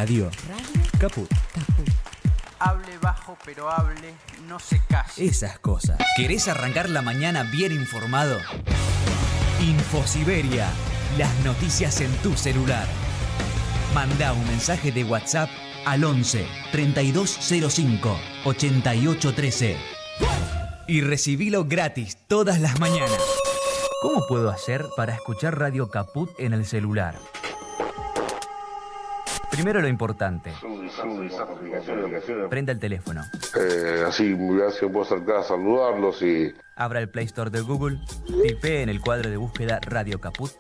Radio Caput. Hable bajo, pero hable, no se calle. Esas cosas. ¿Querés arrancar la mañana bien informado? Infosiberia. Las noticias en tu celular. Mandá un mensaje de WhatsApp al 11 3205 8813 y recibilo gratis todas las mañanas. ¿Cómo puedo hacer para escuchar Radio Caput en el celular? Primero lo importante. Prenda el teléfono. Así me puedo acercar a saludarlos y... Abra el Play Store de Google, tipee en el cuadro de búsqueda Radio Caput,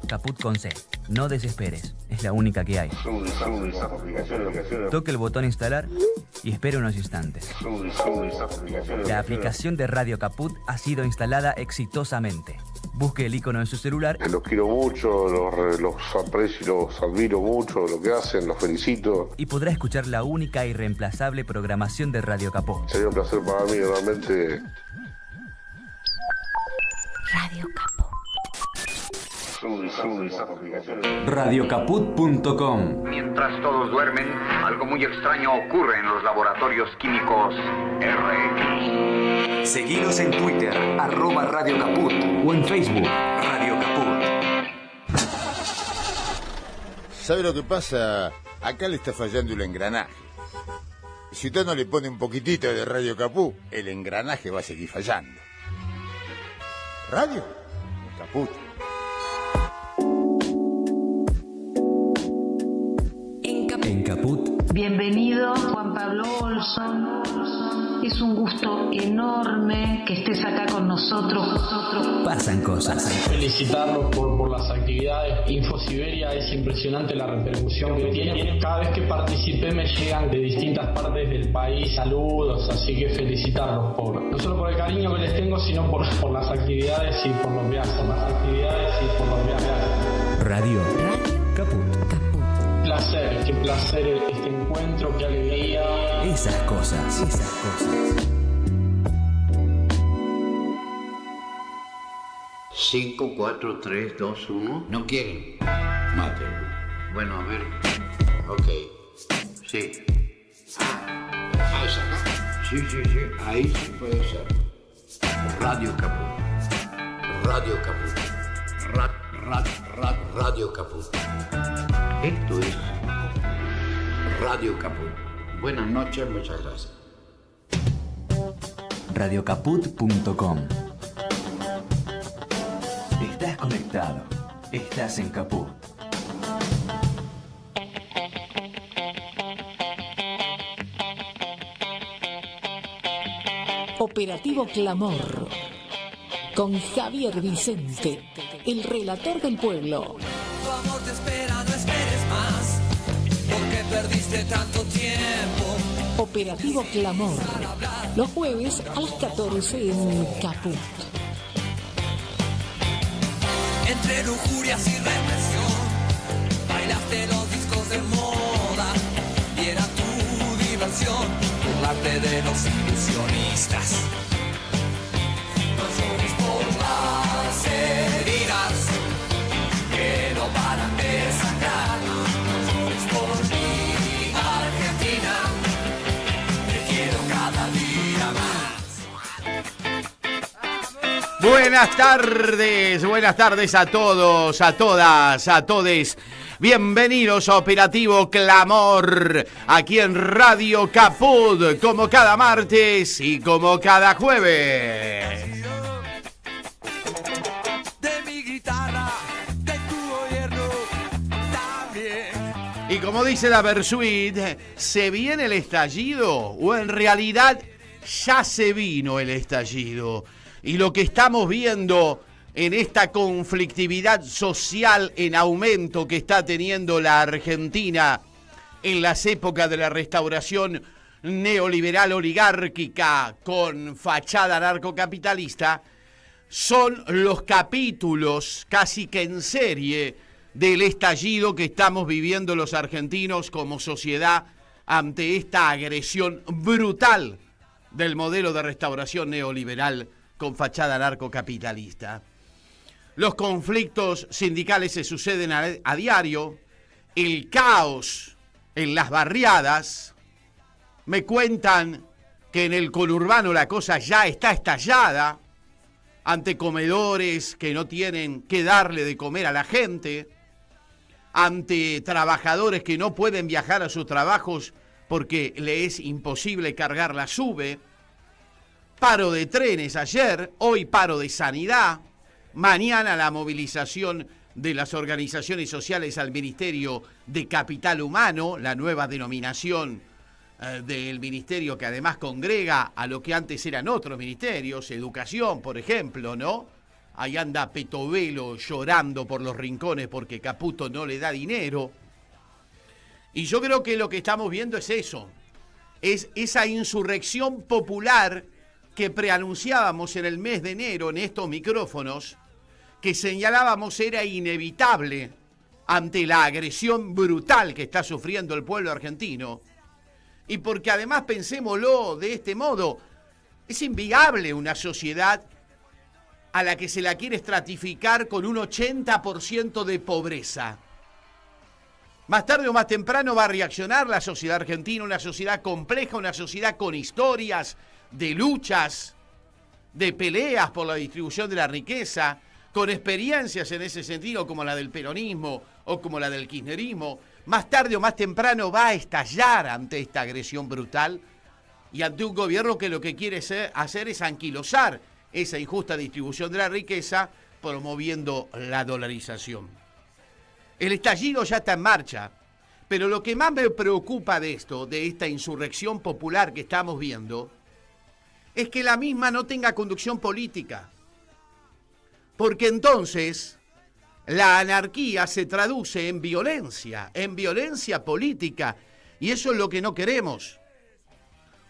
Caput con C. No desesperes, es la única que hay. Toque el botón instalar y espere unos instantes. La aplicación de Radio Caput ha sido instalada exitosamente. Busque el icono en su celular. Los quiero mucho, los aprecio y los admiro mucho, lo que hacen, los felicito. Y podrá escuchar la única y reemplazable programación de Radio Caput. Sería un placer para mí, realmente. Radio Caput. Radiocaput.com. Mientras todos duermen, algo muy extraño ocurre en los laboratorios químicos RX. Seguinos en Twitter, @Radio Caput, o en Facebook, Radio Caput. ¿Sabe lo que pasa? Acá le está fallando el engranaje. Si usted no le pone un poquitito de Radio Caput, el engranaje va a seguir fallando. Radio Caput. En Caput. Bienvenido, Juan Pablo Olson. Es un gusto enorme que estés acá con nosotros. Pasan cosas. Felicitarlos por las actividades. Infosiberia es impresionante la repercusión que tiene. Cada vez que participé me llegan de distintas partes del país saludos, así que felicitarlos no solo por el cariño que les tengo, sino por las actividades y por lo que hacen. Radio Caput. Qué placer este encuentro, qué alegría. Esas cosas. 5, 4, 3, 2, 1. ¿No quieren? Mate. Bueno, a ver. Ok. Sí. ¿Es acá? Sí. Ahí sí puede ser. Radio Caput. Radio Caput. Radio Caput. Esto es Radio Caput. Buenas noches, muchas gracias. Radiocaput.com. Estás conectado. Estás en Caput. Operativo Clamor. Con Javier Vicente, el relator del pueblo. Tu amor te espera, no esperes más, porque perdiste tanto tiempo. Operativo Clamor. Los jueves a las 14 en Caput. Entre lujurias y represión, bailaste los discos de moda y era tu diversión, burlarte de los ilusionistas. No llores por las heridas que no paran de sangrar. No llores por mi Argentina, te quiero cada día más. Buenas tardes a todos, a todas, a todes. Bienvenidos a Operativo Clamor, aquí en Radio Caput, como cada martes y como cada jueves. Y como dice la Versuit, ¿se viene el estallido? O en realidad ya se vino el estallido. Y lo que estamos viendo en esta conflictividad social en aumento que está teniendo la Argentina en las épocas de la restauración neoliberal oligárquica con fachada narcocapitalista, son los capítulos casi que en serie del estallido que estamos viviendo los argentinos como sociedad ante esta agresión brutal del modelo de restauración neoliberal con fachada narcocapitalista. Los conflictos sindicales se suceden a diario, el caos en las barriadas, me cuentan que en el conurbano la cosa ya está estallada, ante comedores que no tienen que darle de comer a la gente, ante trabajadores que no pueden viajar a sus trabajos porque le es imposible cargar la SUBE, paro de trenes ayer, hoy paro de sanidad, mañana la movilización de las organizaciones sociales al Ministerio de Capital Humano, la nueva denominación del ministerio que además congrega a lo que antes eran otros ministerios, educación, por ejemplo, ¿no? Ahí anda Petovelo llorando por los rincones porque Caputo no le da dinero. Y yo creo que lo que estamos viendo es eso, es esa insurrección popular que preanunciábamos en el mes de enero en estos micrófonos, que señalábamos era inevitable ante la agresión brutal que está sufriendo el pueblo argentino. Y porque además, pensémoslo de este modo, es inviable una sociedad a la que se la quiere estratificar con un 80% de pobreza. Más tarde o más temprano va a reaccionar la sociedad argentina, una sociedad compleja, una sociedad con historias de luchas, de peleas por la distribución de la riqueza, con experiencias en ese sentido como la del peronismo o como la del kirchnerismo. Más tarde o más temprano va a estallar ante esta agresión brutal y ante un gobierno que lo que quiere hacer es anquilosar esa injusta distribución de la riqueza, promoviendo la dolarización. El estallido ya está en marcha, pero lo que más me preocupa de esto, de esta insurrección popular que estamos viendo, es que la misma no tenga conducción política. Porque entonces la anarquía se traduce en violencia política, y eso es lo que no queremos.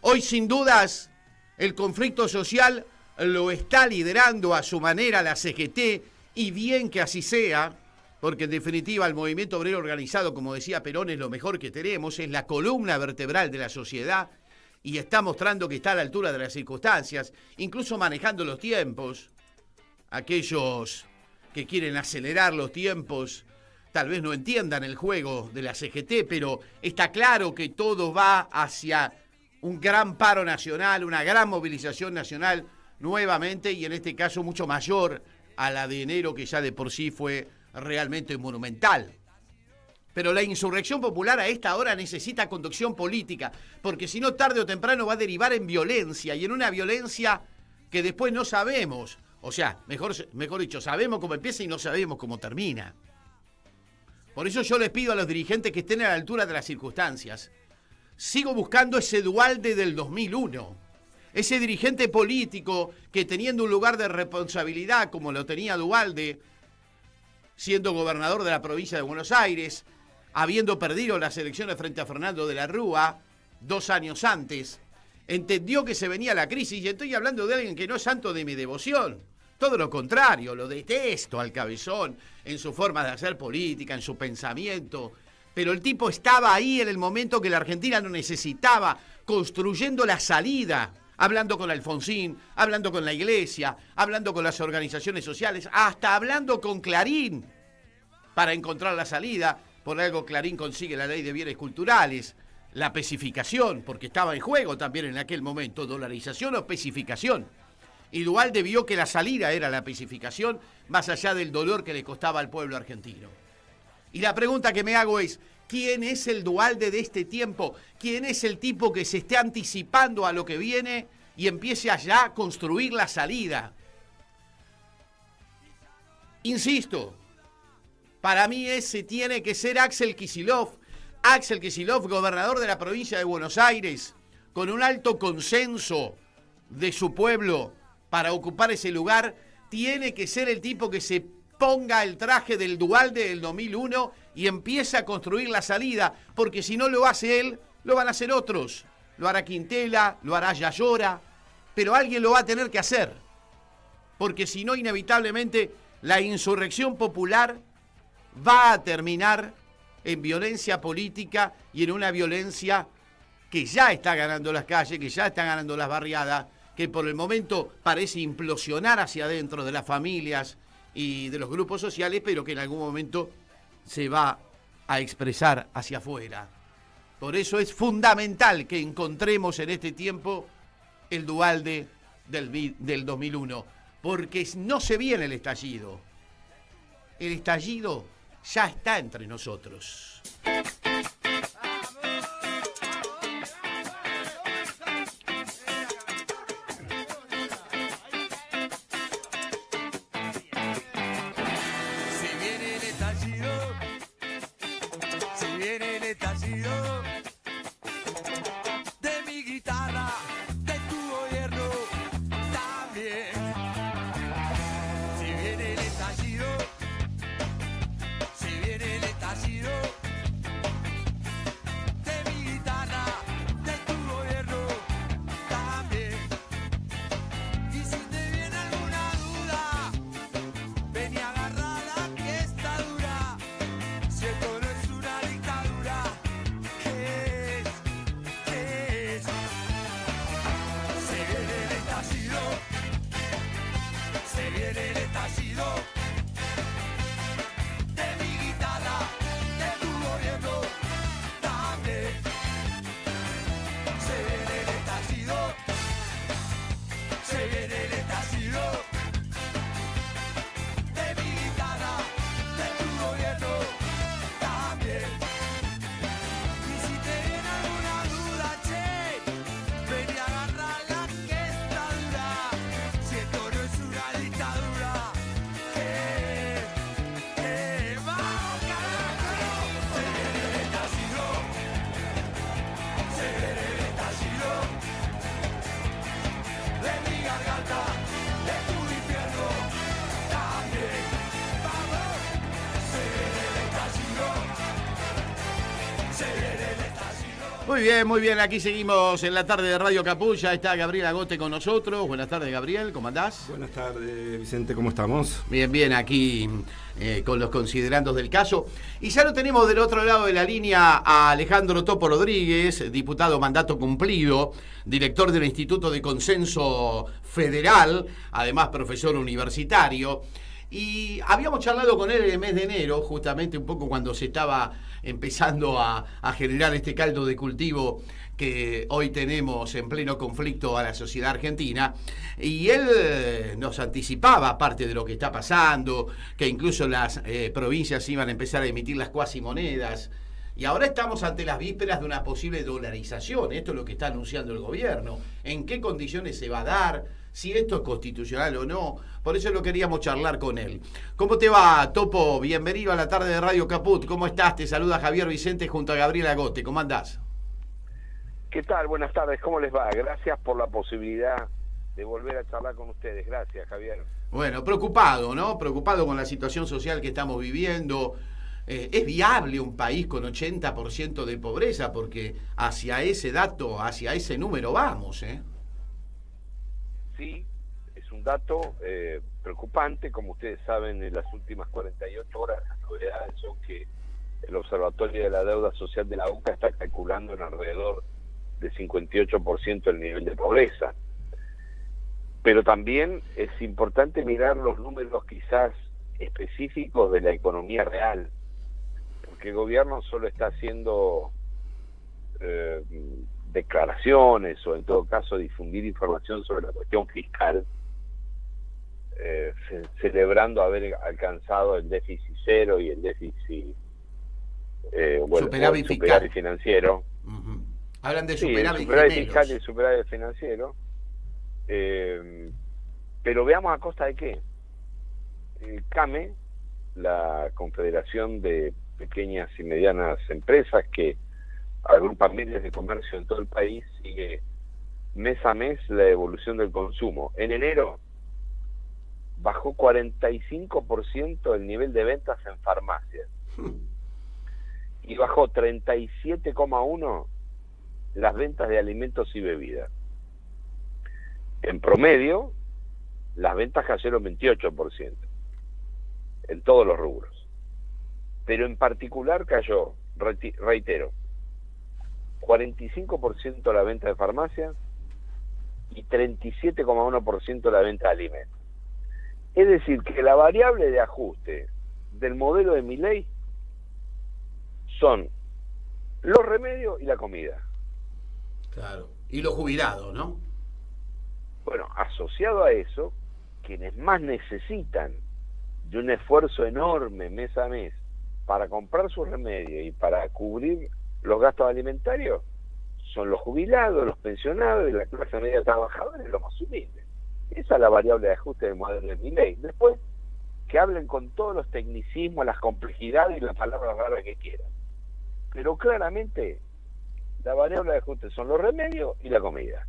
Hoy, sin dudas, el conflicto social lo está liderando a su manera la CGT, y bien que así sea, porque en definitiva el movimiento obrero organizado, como decía Perón, es lo mejor que tenemos, es la columna vertebral de la sociedad, y está mostrando que está a la altura de las circunstancias, incluso manejando los tiempos. Aquellos que quieren acelerar los tiempos tal vez no entiendan el juego de la CGT, pero está claro que todo va hacia un gran paro nacional, una gran movilización nacional nuevamente, y en este caso mucho mayor a la de enero, que ya de por sí fue realmente monumental. Pero la insurrección popular a esta hora necesita conducción política, porque si no, tarde o temprano va a derivar en violencia, y en una violencia que después no sabemos. O sea, mejor dicho, sabemos cómo empieza y no sabemos cómo termina. Por eso yo les pido a los dirigentes que estén a la altura de las circunstancias. Sigo buscando ese Duhalde del 2001, ese dirigente político que, teniendo un lugar de responsabilidad como lo tenía Duhalde, siendo gobernador de la provincia de Buenos Aires, habiendo perdido las elecciones frente a Fernando de la Rúa 2 años antes, entendió que se venía la crisis, y estoy hablando de alguien que no es santo de mi devoción. Todo lo contrario, lo detesto al Cabezón en su forma de hacer política, en su pensamiento. Pero el tipo estaba ahí en el momento que la Argentina lo necesitaba, construyendo la salida, hablando con Alfonsín, hablando con la Iglesia, hablando con las organizaciones sociales, hasta hablando con Clarín para encontrar la salida. Por algo Clarín consigue la ley de bienes culturales, la especificación, porque estaba en juego también en aquel momento, dolarización o especificación. Y Duhalde vio que la salida era la especificación, más allá del dolor que le costaba al pueblo argentino. Y la pregunta que me hago es, ¿quién es el Duhalde de este tiempo? ¿Quién es el tipo que se esté anticipando a lo que viene y empiece allá a construir la salida? Insisto, para mí ese tiene que ser Axel Kicillof. Axel Kicillof, gobernador de la provincia de Buenos Aires, con un alto consenso de su pueblo para ocupar ese lugar, tiene que ser el tipo que se ponga el traje del Duhalde del 2001 y empiece a construir la salida, porque si no lo hace él, lo van a hacer otros. Lo hará Quintela, lo hará Yayora, pero alguien lo va a tener que hacer, porque si no, inevitablemente la insurrección popular va a terminar en violencia política y en una violencia que ya está ganando las calles, que ya está ganando las barriadas, que por el momento parece implosionar hacia adentro de las familias y de los grupos sociales, pero que en algún momento se va a expresar hacia afuera. Por eso es fundamental que encontremos en este tiempo el Duhalde del 2001, porque no se viene el estallido. El estallido ya está entre nosotros. de mi guitarra, de tu gobierno, también. Si viene el estallido, si viene el estallido, de mi guitarra, de tu gobierno, también. Y si te viene alguna duda, ven y agarrala que está dura. Si esto no es una dictadura, ¿qué es? ¿Qué es? Se viene el estallido, se viene el estallido, de mi guitarra, de tu gobierno, también. Se viene el estallido, se viene el estallido, de mi guitarra, de tu gobierno, también. Y si te viene alguna duda, che, ven y agarrala que está dura. Si esto no es una dictadura, vamos carajo. Se viene el estallido, se viene el estallido, de mi garganta, de tu infierno, también. Vamos, se viene el estallido, se viene el estallido. Muy bien, aquí seguimos en la tarde de Radio Caput. Ya está Gabriel Agote con nosotros. Buenas tardes, Gabriel, ¿cómo andás? Buenas tardes, Vicente, ¿cómo estamos? Bien, aquí con los considerandos del caso. Y ya lo tenemos del otro lado de la línea a Alejandro Topo Rodríguez, diputado mandato cumplido, director del Instituto de Consenso Federal, además profesor universitario. Y habíamos charlado con él en el mes de enero, justamente un poco cuando se estaba empezando a generar este caldo de cultivo que hoy tenemos en pleno conflicto a la sociedad argentina, y él nos anticipaba parte de lo que está pasando, que incluso las provincias iban a empezar a emitir las cuasimonedas, y ahora estamos ante las vísperas de una posible dolarización. Esto es lo que está anunciando el gobierno. ¿En qué condiciones se va a dar? Si esto es constitucional o no. Por eso lo queríamos charlar con él. ¿Cómo te va, Topo? Bienvenido a la tarde de Radio Caput. ¿Cómo estás? Te saluda Javier Vicente junto a Gabriel Agote. ¿Cómo andás? ¿Qué tal? Buenas tardes. ¿Cómo les va? Gracias por la posibilidad de volver a charlar con ustedes. Gracias, Javier. Bueno, preocupado, ¿no? Preocupado con la situación social que estamos viviendo. ¿Es viable un país con 80% de pobreza? Porque hacia ese dato, hacia ese número vamos, ¿eh? Sí, es un dato preocupante. Como ustedes saben, en las últimas 48 horas las novedades son que el Observatorio de la Deuda Social de la UCA está calculando en alrededor de 58% el nivel de pobreza. Pero también es importante mirar los números quizás específicos de la economía real, porque el gobierno solo está haciendo declaraciones o en todo caso difundir información sobre la cuestión fiscal, celebrando haber alcanzado el déficit cero y el déficit superávit financiero. Uh-huh. Hablan de superávit fiscal y el superávit financiero, pero veamos a costa de qué. CAME, la Confederación de Pequeñas y Medianas Empresas, que agrupa miles de comercio en todo el país, sigue mes a mes la evolución del consumo. En enero bajó 45% el nivel de ventas en farmacias y bajó 37,1% las ventas de alimentos y bebidas. En promedio, las ventas cayeron 28% en todos los rubros. Pero en particular cayó, reitero, 45% la venta de farmacias y 37,1% la venta de alimentos. Es decir, que la variable de ajuste del modelo de Milei son los remedios y la comida. Claro. Y los jubilados, ¿no? Bueno, asociado a eso, quienes más necesitan de un esfuerzo enorme mes a mes para comprar sus remedios y para cubrir los gastos alimentarios, son los jubilados, los pensionados y la clase media trabajadora y los más humildes. Esa es la variable de ajuste del modelo de Milei. Después, que hablen con todos los tecnicismos, las complejidades y las palabras raras que quieran. Pero claramente, la variable de ajuste son los remedios y la comida.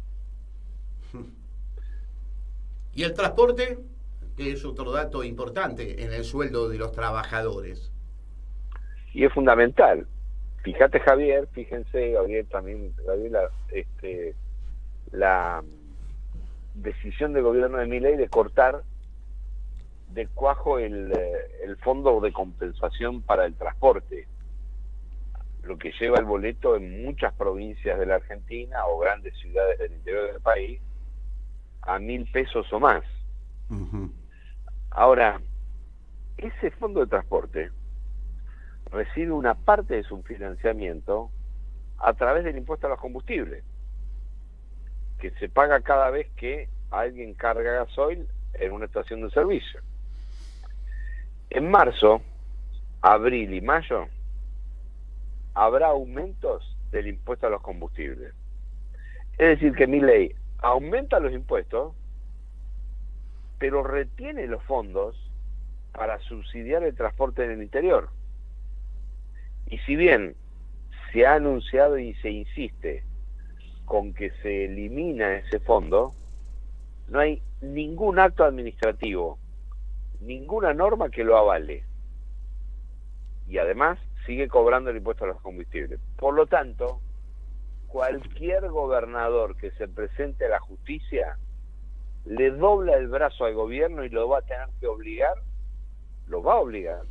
Y el transporte, que es otro dato importante en el sueldo de los trabajadores. Y es fundamental. Fíjate, Javier, fíjense, Gabriel, también, Gabriela, la decisión del gobierno de Milei de cortar de cuajo el fondo de compensación para el transporte, lo que lleva el boleto en muchas provincias de la Argentina o grandes ciudades del interior del país a 1.000 pesos o más. Ahora, ese fondo de transporte recibe una parte de su financiamiento a través del impuesto a los combustibles, que se paga cada vez que alguien carga gasoil en una estación de servicio. En marzo, abril y mayo habrá aumentos del impuesto a los combustibles. Es decir, que Milei aumenta los impuestos, pero retiene los fondos para subsidiar el transporte en el interior. Y si bien se ha anunciado y se insiste con que se elimina ese fondo, no hay ningún acto administrativo, ninguna norma que lo avale. Y además sigue cobrando el impuesto a los combustibles. Por lo tanto, cualquier gobernador que se presente a la justicia le dobla el brazo al gobierno y lo va a tener que obligar, lo va a obligar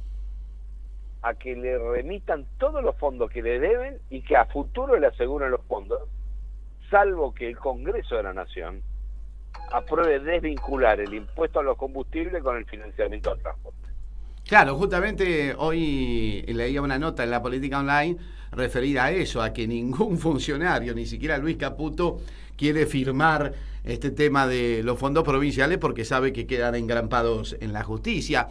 a que le remitan todos los fondos que le deben y que a futuro le aseguren los fondos, salvo que el Congreso de la Nación apruebe desvincular el impuesto a los combustibles con el financiamiento del transporte. Claro, justamente hoy leía una nota en la Política Online referida a eso, a que ningún funcionario, ni siquiera Luis Caputo, quiere firmar este tema de los fondos provinciales porque sabe que quedan engrampados en la justicia.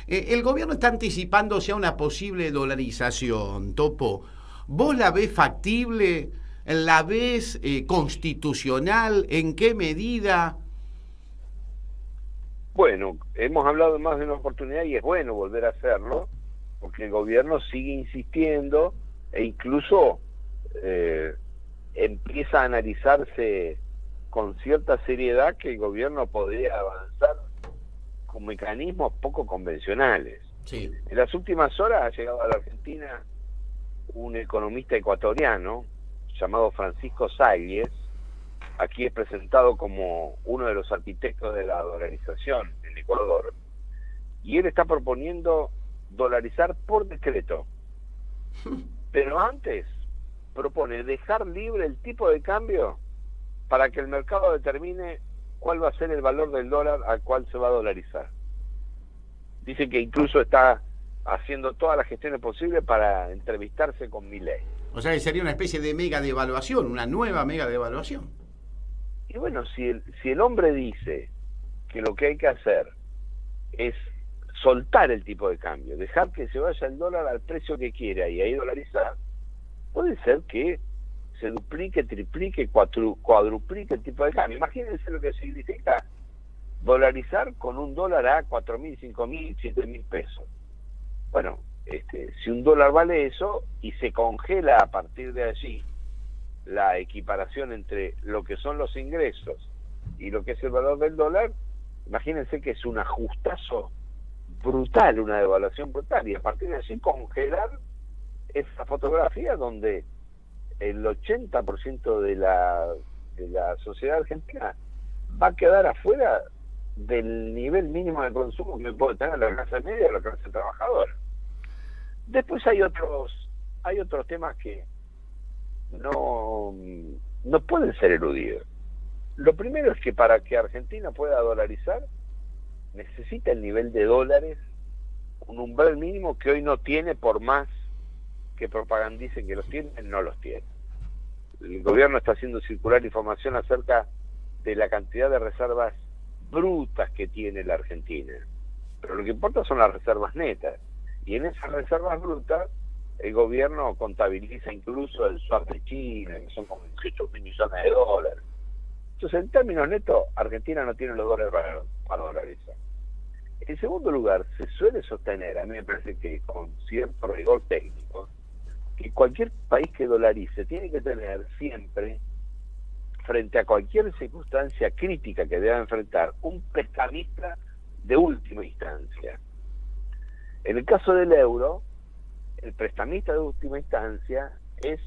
El gobierno está anticipándose a una posible dolarización, Topo. ¿Vos la ves factible? ¿La ves constitucional? ¿En qué medida? Bueno, hemos hablado más de una oportunidad y es bueno volver a hacerlo, porque el gobierno sigue insistiendo e incluso empieza a analizarse con cierta seriedad que el gobierno podría avanzar con mecanismos poco convencionales. Sí. En las últimas horas ha llegado a la Argentina un economista ecuatoriano llamado Francisco Salles. Aquí es presentado como uno de los arquitectos de la dolarización en Ecuador, y él está proponiendo dolarizar por decreto, pero antes propone dejar libre el tipo de cambio para que el mercado determine cuál va a ser el valor del dólar al cual se va a dolarizar. Dice que incluso está haciendo todas las gestiones posibles para entrevistarse con Milei. O sea que sería una especie de mega devaluación, una nueva mega devaluación. Y bueno, si el hombre dice que lo que hay que hacer es soltar el tipo de cambio, dejar que se vaya el dólar al precio que quiera y ahí dolarizar, puede ser que se duplique, triplique, cuadruplique el tipo de cambio. Imagínense lo que significa dolarizar con un dólar a 4.000, 5.000, 7.000 pesos. Bueno, si un dólar vale eso y se congela a partir de allí la equiparación entre lo que son los ingresos y lo que es el valor del dólar, imagínense que es un ajustazo brutal, una devaluación brutal, y a partir de allí congelar esa fotografía donde el 80% de la sociedad argentina va a quedar afuera del nivel mínimo de consumo que puede tener la clase media o la clase trabajadora. Después hay otros temas que no pueden ser eludidos. Lo primero es que para que Argentina pueda dolarizar necesita el nivel de dólares, un umbral mínimo que hoy no tiene, por más que propagandicen que los tienen, no los tienen. El gobierno está haciendo circular información acerca de la cantidad de reservas brutas que tiene la Argentina. Pero lo que importa son las reservas netas. Y en esas reservas brutas, el gobierno contabiliza incluso el swap de China, que son como 18.000 millones de dólares. Entonces, en términos netos, Argentina no tiene los dólares para dolarizar. En segundo lugar, se suele sostener, a mí me parece que con cierto rigor técnico, que cualquier país que dolarice tiene que tener siempre, frente a cualquier circunstancia crítica que deba enfrentar, un prestamista de última instancia. En el caso del euro, el prestamista de última instancia es,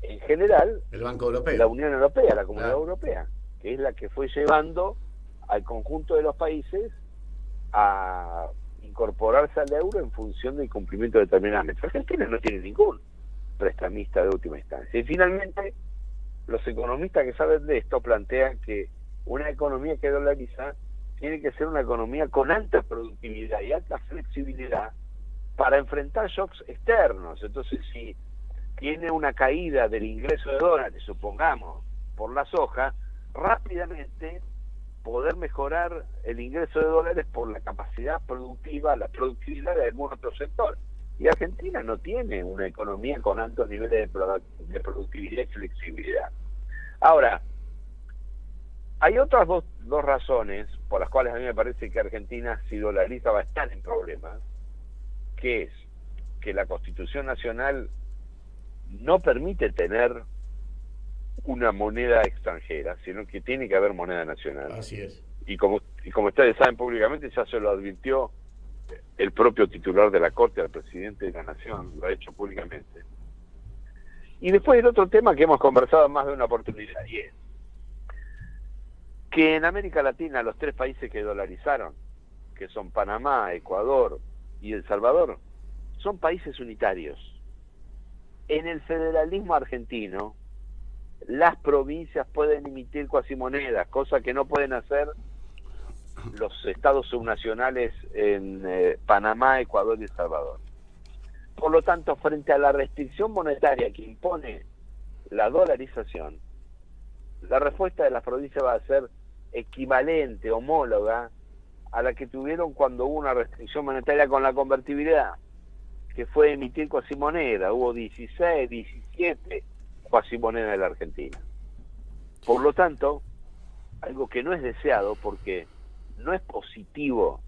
en general, el Banco Europeo, la Unión Europea, la Comunidad Europea, que es la que fue llevando al conjunto de los países a incorporarse al euro en función del cumplimiento de determinadas metas. Argentina no tiene ningún prestamista de última instancia. Y finalmente, los economistas que saben de esto plantean que una economía que dolariza tiene que ser una economía con alta productividad y alta flexibilidad para enfrentar shocks externos. Entonces, si tiene una caída del ingreso de dólares, supongamos, por la soja, rápidamente poder mejorar el ingreso de dólares por la capacidad productiva, la productividad de algún otro sector. Y Argentina no tiene una economía con altos niveles de productividad y flexibilidad. Ahora, hay otras dos razones por las cuales a mí me parece que Argentina, si dolariza, va a estar en problemas, que es que la Constitución Nacional no permite tener una moneda extranjera, sino que tiene que haber moneda nacional. Así es. Y como ustedes saben públicamente, ya se lo advirtió el propio titular de la Corte al presidente de la Nación, lo ha hecho públicamente. Y después el otro tema que hemos conversado en más de una oportunidad, y es que en América Latina los tres países que dolarizaron, que son Panamá, Ecuador y El Salvador, son países unitarios. En el federalismo argentino, las provincias pueden emitir cuasimonedas, cosa que no pueden hacer los estados subnacionales en Panamá, Ecuador y El Salvador. Por lo tanto, frente a la restricción monetaria que impone la dolarización, la respuesta de las provincias va a ser equivalente, homóloga, a la que tuvieron cuando hubo una restricción monetaria con la convertibilidad, que fue emitir cuasimoneda. Hubo 16, 17 cuasimonedas de la Argentina. Por lo tanto, algo que no es deseado, porque no es positivo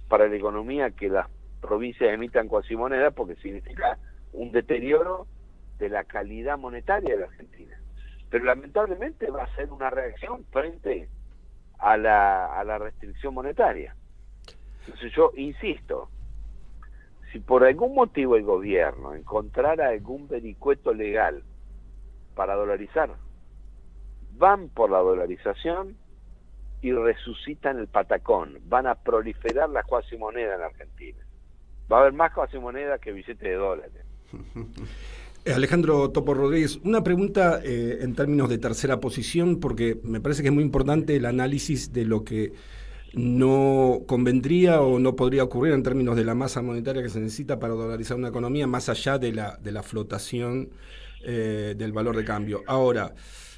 para la economía que las provincias emitan cuasimonedas, porque significa un deterioro de la calidad monetaria de la Argentina. Pero lamentablemente va a ser una reacción frente a la restricción monetaria. Entonces yo insisto, si por algún motivo el gobierno encontrara algún vericueto legal para dolarizar, van por la dolarización y resucitan el patacón, van a proliferar las cuasimonedas en Argentina. Va a haber más cuasimonedas que billetes de dólares. Alejandro Topo Rodríguez, una pregunta en términos de tercera posición, porque me parece que es muy importante el análisis de lo que no convendría o no podría ocurrir en términos de la masa monetaria que se necesita para dolarizar una economía, más allá de la flotación del valor de cambio. Ahora,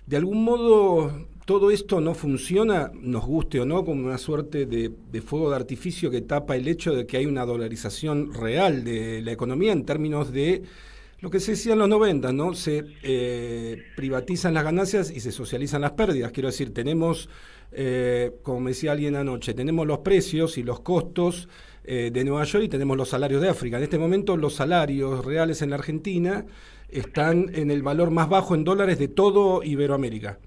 de algún modo todo esto no funciona, nos guste o no, como una suerte de fuego de artificio que tapa el hecho de que hay una dolarización real de la economía en términos de lo que se decía en los 90, ¿no? Se privatizan las ganancias y se socializan las pérdidas. Quiero decir, tenemos, como me decía alguien anoche, tenemos los precios y los costos de Nueva York y tenemos los salarios de África. En este momento los salarios reales en la Argentina están en el valor más bajo en dólares de todo Iberoamérica.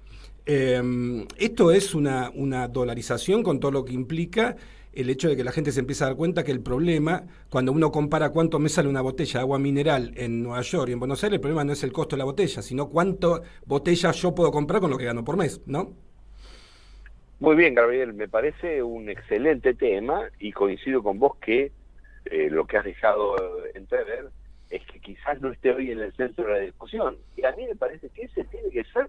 Esto es una dolarización con todo lo que implica el hecho de que la gente se empieza a dar cuenta que el problema, cuando uno compara cuánto me sale una botella de agua mineral en Nueva York y en Buenos Aires, el problema no es el costo de la botella, sino cuánto botellas yo puedo comprar con lo que gano por mes, ¿no? Muy bien, Gabriel, me parece un excelente tema y coincido con vos que lo que has dejado entrever es que quizás no esté hoy en el centro de la discusión. Y a mí me parece que ese tiene que ser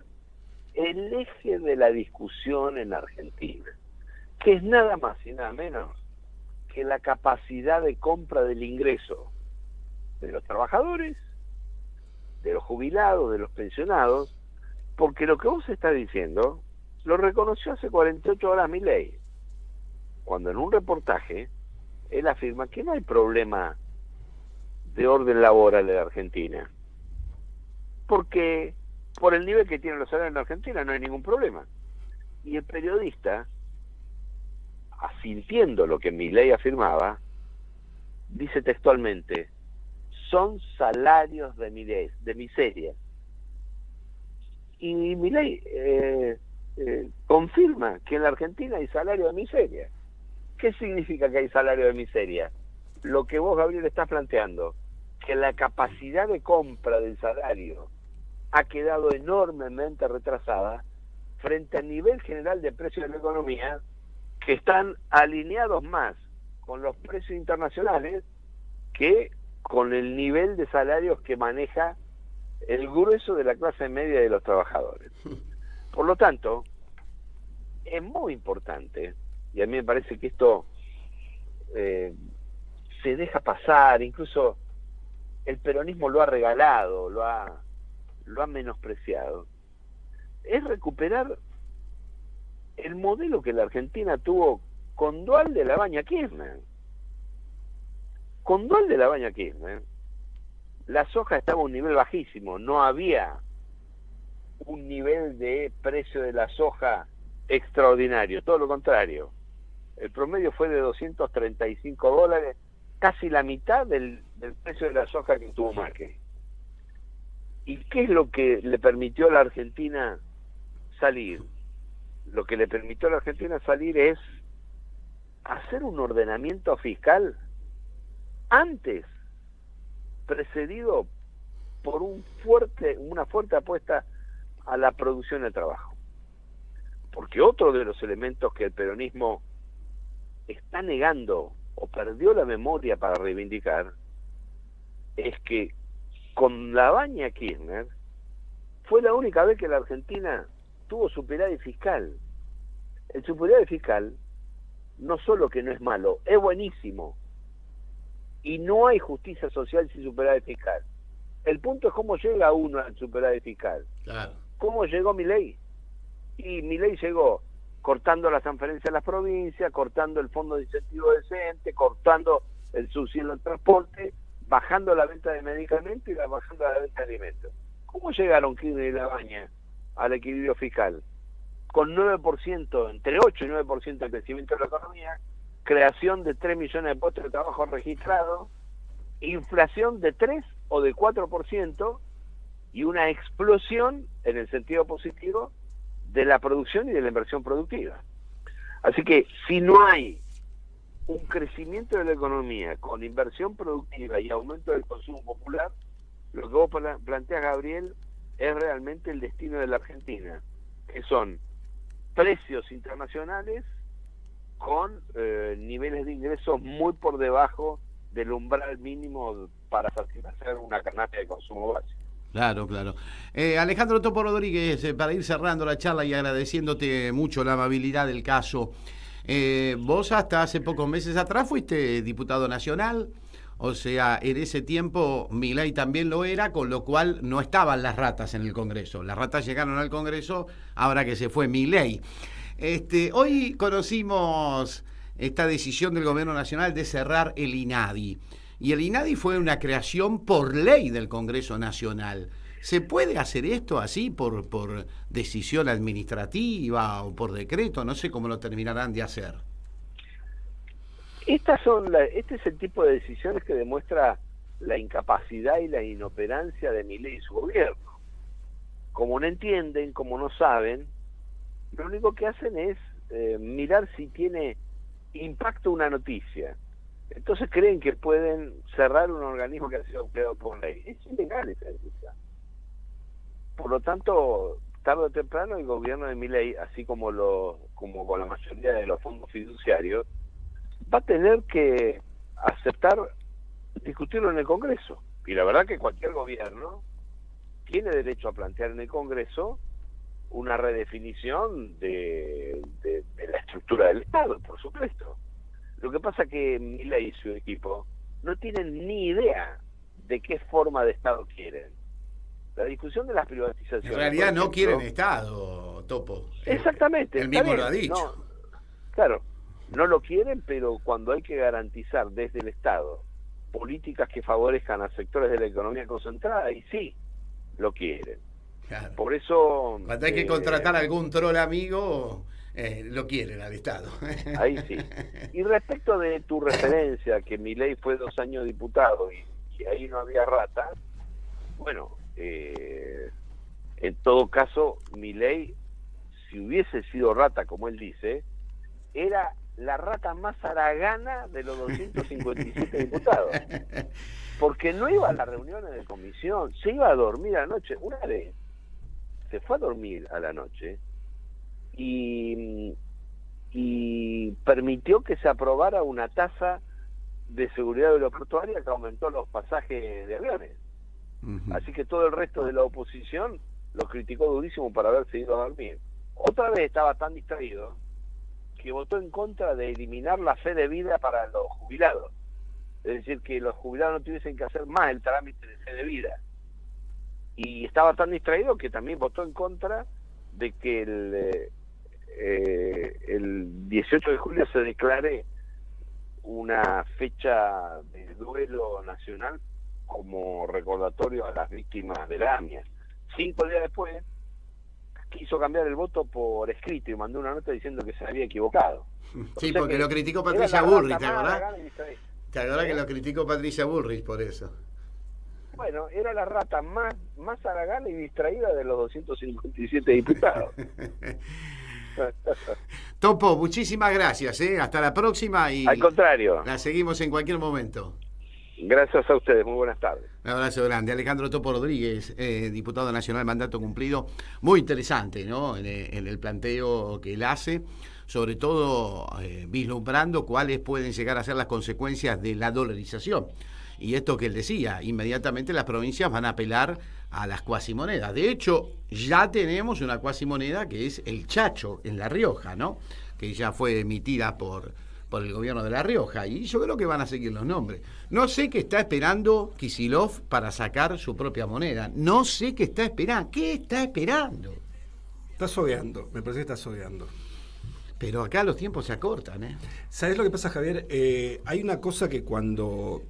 el eje de la discusión en Argentina, que es nada más y nada menos que la capacidad de compra del ingreso de los trabajadores de los jubilados, de los pensionados, porque lo que vos estás diciendo lo reconoció hace 48 horas Milei, cuando en un reportaje él afirma que no hay problema de orden laboral en la Argentina, porque por el nivel que tienen los salarios en la Argentina no hay ningún problema. Y el periodista, asintiendo lo que Milei afirmaba, dice textualmente: son salarios de miseria. Y Milei confirma que en la Argentina hay salario de miseria. ¿Qué significa que hay salario de miseria? Lo que vos, Gabriel, estás planteando, que la capacidad de compra del salario ha quedado enormemente retrasada frente al nivel general de precios de la economía, que están alineados más con los precios internacionales que con el nivel de salarios que maneja el grueso de la clase media de los trabajadores. Por lo tanto, es muy importante, y a mí me parece que esto se deja pasar, incluso el peronismo lo ha regalado, lo ha menospreciado, es recuperar el modelo que la Argentina tuvo con Duhalde, Labaña, Kirchner. Con Duhalde, Labaña, Kirchner, la soja estaba a un nivel bajísimo, no había un nivel de precio de la soja extraordinario, todo lo contrario. El promedio fue de $235, casi la mitad del precio de la soja que tuvo Macri. ¿Y qué es lo que le permitió a la Argentina salir? Lo que le permitió a la Argentina salir es hacer un ordenamiento fiscal antes precedido por una fuerte apuesta a la producción de trabajo. Porque otro de los elementos que el peronismo está negando o perdió la memoria para reivindicar es que con Labaña Kirchner fue la única vez que la Argentina tuvo superávit fiscal. El superávit fiscal no solo que no es malo, es buenísimo. Y no hay justicia social sin superávit fiscal. El punto es cómo llega uno al superávit fiscal. Claro. ¿Cómo llegó Milei? Y Milei llegó cortando las transferencias a las provincias, cortando el fondo de incentivo decente, cortando el subsidio al transporte, bajando la venta de medicamentos y bajando la venta de alimentos. ¿Cómo llegaron Kirchner y Labaña al equilibrio fiscal? Con 9%, entre 8 y 9% de crecimiento de la economía, creación de 3 millones de puestos de trabajo registrados, inflación de 3 o de 4% y una explosión, en el sentido positivo, de la producción y de la inversión productiva. Así que si no hay un crecimiento de la economía con inversión productiva y aumento del consumo popular, lo que vos planteas, Gabriel, es realmente el destino de la Argentina, que son precios internacionales con niveles de ingresos muy por debajo del umbral mínimo para satisfacer una canasta de consumo básico. Claro, claro. Alejandro Topo Rodríguez, para ir cerrando la charla y agradeciéndote mucho la amabilidad del caso, vos hasta hace pocos meses atrás fuiste diputado nacional, o sea, en ese tiempo Milei también lo era, con lo cual no estaban las ratas en el Congreso. Las ratas llegaron al Congreso ahora que se fue Milei. Hoy conocimos esta decisión del Gobierno Nacional de cerrar el INADI. Y el INADI fue una creación por ley del Congreso Nacional. ¿Se puede hacer esto así por decisión administrativa o por decreto? No sé cómo lo terminarán de hacer. Este es el tipo de decisiones que demuestra la incapacidad y la inoperancia de Milei y su gobierno. Como no entienden, como no saben, lo único que hacen es mirar si tiene impacto una noticia. Entonces creen que pueden cerrar un organismo que ha sido creado por ley. Es ilegal esa decisión. Por lo tanto, tarde o temprano el gobierno de Milei, así como con la mayoría de los fondos fiduciarios, va a tener que aceptar discutirlo en el Congreso. Y la verdad que cualquier gobierno tiene derecho a plantear en el Congreso una redefinición de la estructura del Estado, por supuesto. Lo que pasa es que Milei y su equipo no tienen ni idea de qué forma de Estado quieren. La discusión de las privatizaciones. En realidad por no ejemplo, quieren Estado, Topo. Exactamente. Él mismo bien, lo ha dicho. no, claro, no lo quieren, pero cuando hay que garantizar desde el Estado políticas que favorezcan a sectores de la economía concentrada, y sí, lo quieren. Claro. Por eso... Cuando hay que contratar a algún troll amigo, lo quieren al Estado. Ahí sí. Y respecto de tu referencia, que Milei fue 2 años diputado y ahí no había rata, bueno, en todo caso, Milei, si hubiese sido rata, como él dice, era la rata más haragana de los 257 diputados. Porque no iba a las reuniones de comisión, se iba a dormir a la noche. Una vez se fue a dormir a la noche y permitió que se aprobara una tasa de seguridad aeroportuaria que aumentó los pasajes de aviones. Así que todo el resto de la oposición lo criticó durísimo por haberse ido a dormir. Otra vez estaba tan distraído que votó en contra de eliminar la fe de vida para los jubilados. Es decir, que los jubilados no tuviesen que hacer más el trámite de fe de vida. Y estaba tan distraído que también votó en contra de que el 18 de julio se declare una fecha de duelo nacional como recordatorio a las víctimas de la AMIA. 5 días después quiso cambiar el voto por escrito y mandó una nota diciendo que se había equivocado. Sí, porque lo criticó Patricia Bullrich, ¿te acordás? ¿Te acordás que lo criticó Patricia Bullrich por eso? Bueno, era la rata más haragana y distraída de los 257 diputados. Topo, muchísimas gracias, hasta la próxima y al contrario, la seguimos en cualquier momento. Gracias a ustedes, muy buenas tardes. Un abrazo grande. Alejandro Topo Rodríguez, diputado nacional, mandato cumplido. Muy interesante, ¿no? En el planteo que él hace, sobre todo vislumbrando cuáles pueden llegar a ser las consecuencias de la dolarización. Y esto que él decía, inmediatamente las provincias van a apelar a las cuasimonedas. De hecho, ya tenemos una cuasimoneda que es el Chacho en La Rioja, ¿no? Que ya fue emitida por el gobierno de La Rioja, y yo creo que van a seguir los nombres. No sé qué está esperando Kicillof para sacar su propia moneda. No sé qué está esperando. ¿Qué está esperando? Está sogueando, me parece que está sogueando. Pero acá los tiempos se acortan, ¿Sabes lo que pasa, Javier? Hay una cosa que cuando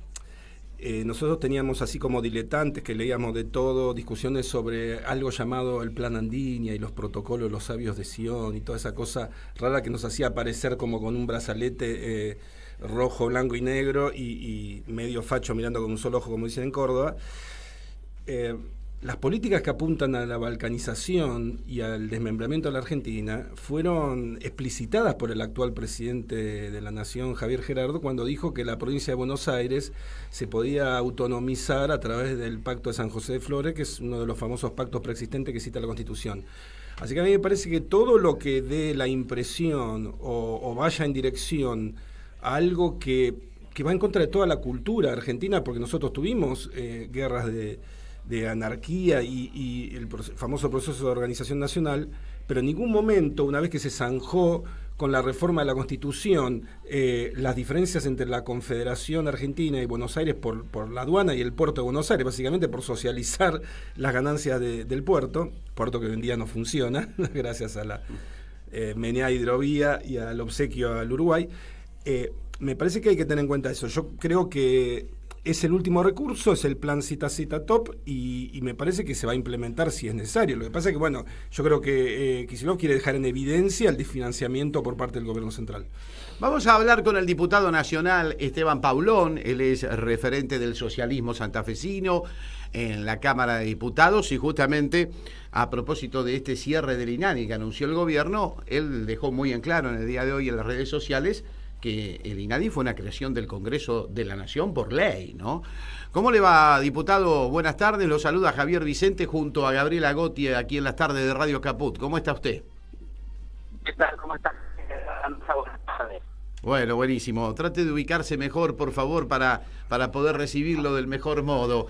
nosotros teníamos así como diletantes, que leíamos de todo, discusiones sobre algo llamado el Plan Andinia y los protocolos de los sabios de Sion y toda esa cosa rara que nos hacía aparecer como con un brazalete rojo, blanco y negro y medio facho mirando con un solo ojo, como dicen en Córdoba. Las políticas que apuntan a la balcanización y al desmembramiento de la Argentina fueron explicitadas por el actual presidente de la Nación, Javier Gerardo, cuando dijo que la provincia de Buenos Aires se podía autonomizar a través del Pacto de San José de Flores, que es uno de los famosos pactos preexistentes que cita la Constitución. Así que a mí me parece que todo lo que dé la impresión o vaya en dirección a algo que va en contra de toda la cultura argentina, porque nosotros tuvimos guerras de anarquía y el famoso proceso de organización nacional, pero en ningún momento, una vez que se zanjó con la reforma de la Constitución las diferencias entre la Confederación Argentina y Buenos Aires por la aduana y el puerto de Buenos Aires, básicamente por socializar las ganancias del puerto que hoy en día no funciona, gracias a la meneada hidrovía y al obsequio al Uruguay, me parece que hay que tener en cuenta eso. Yo creo que es el último recurso, es el plan cita top y me parece que se va a implementar si es necesario. Lo que pasa es que, bueno, yo creo que Kicillof quiere dejar en evidencia el desfinanciamiento por parte del gobierno central. Vamos a hablar con el diputado nacional Esteban Paulón. Él es referente del socialismo santafesino en la Cámara de Diputados y justamente a propósito de este cierre del INADI que anunció el gobierno, él dejó muy en claro en el día de hoy en las redes sociales que el INADI fue una creación del Congreso de la Nación por ley, ¿no? ¿Cómo le va, diputado? Buenas tardes, lo saluda Javier Vicente junto a Gabriela Gotti aquí en las tardes de Radio Caput. ¿Cómo está usted? ¿Qué tal? ¿Cómo está? Buenas tardes. Bueno, buenísimo. Trate de ubicarse mejor, por favor, para poder recibirlo del mejor modo.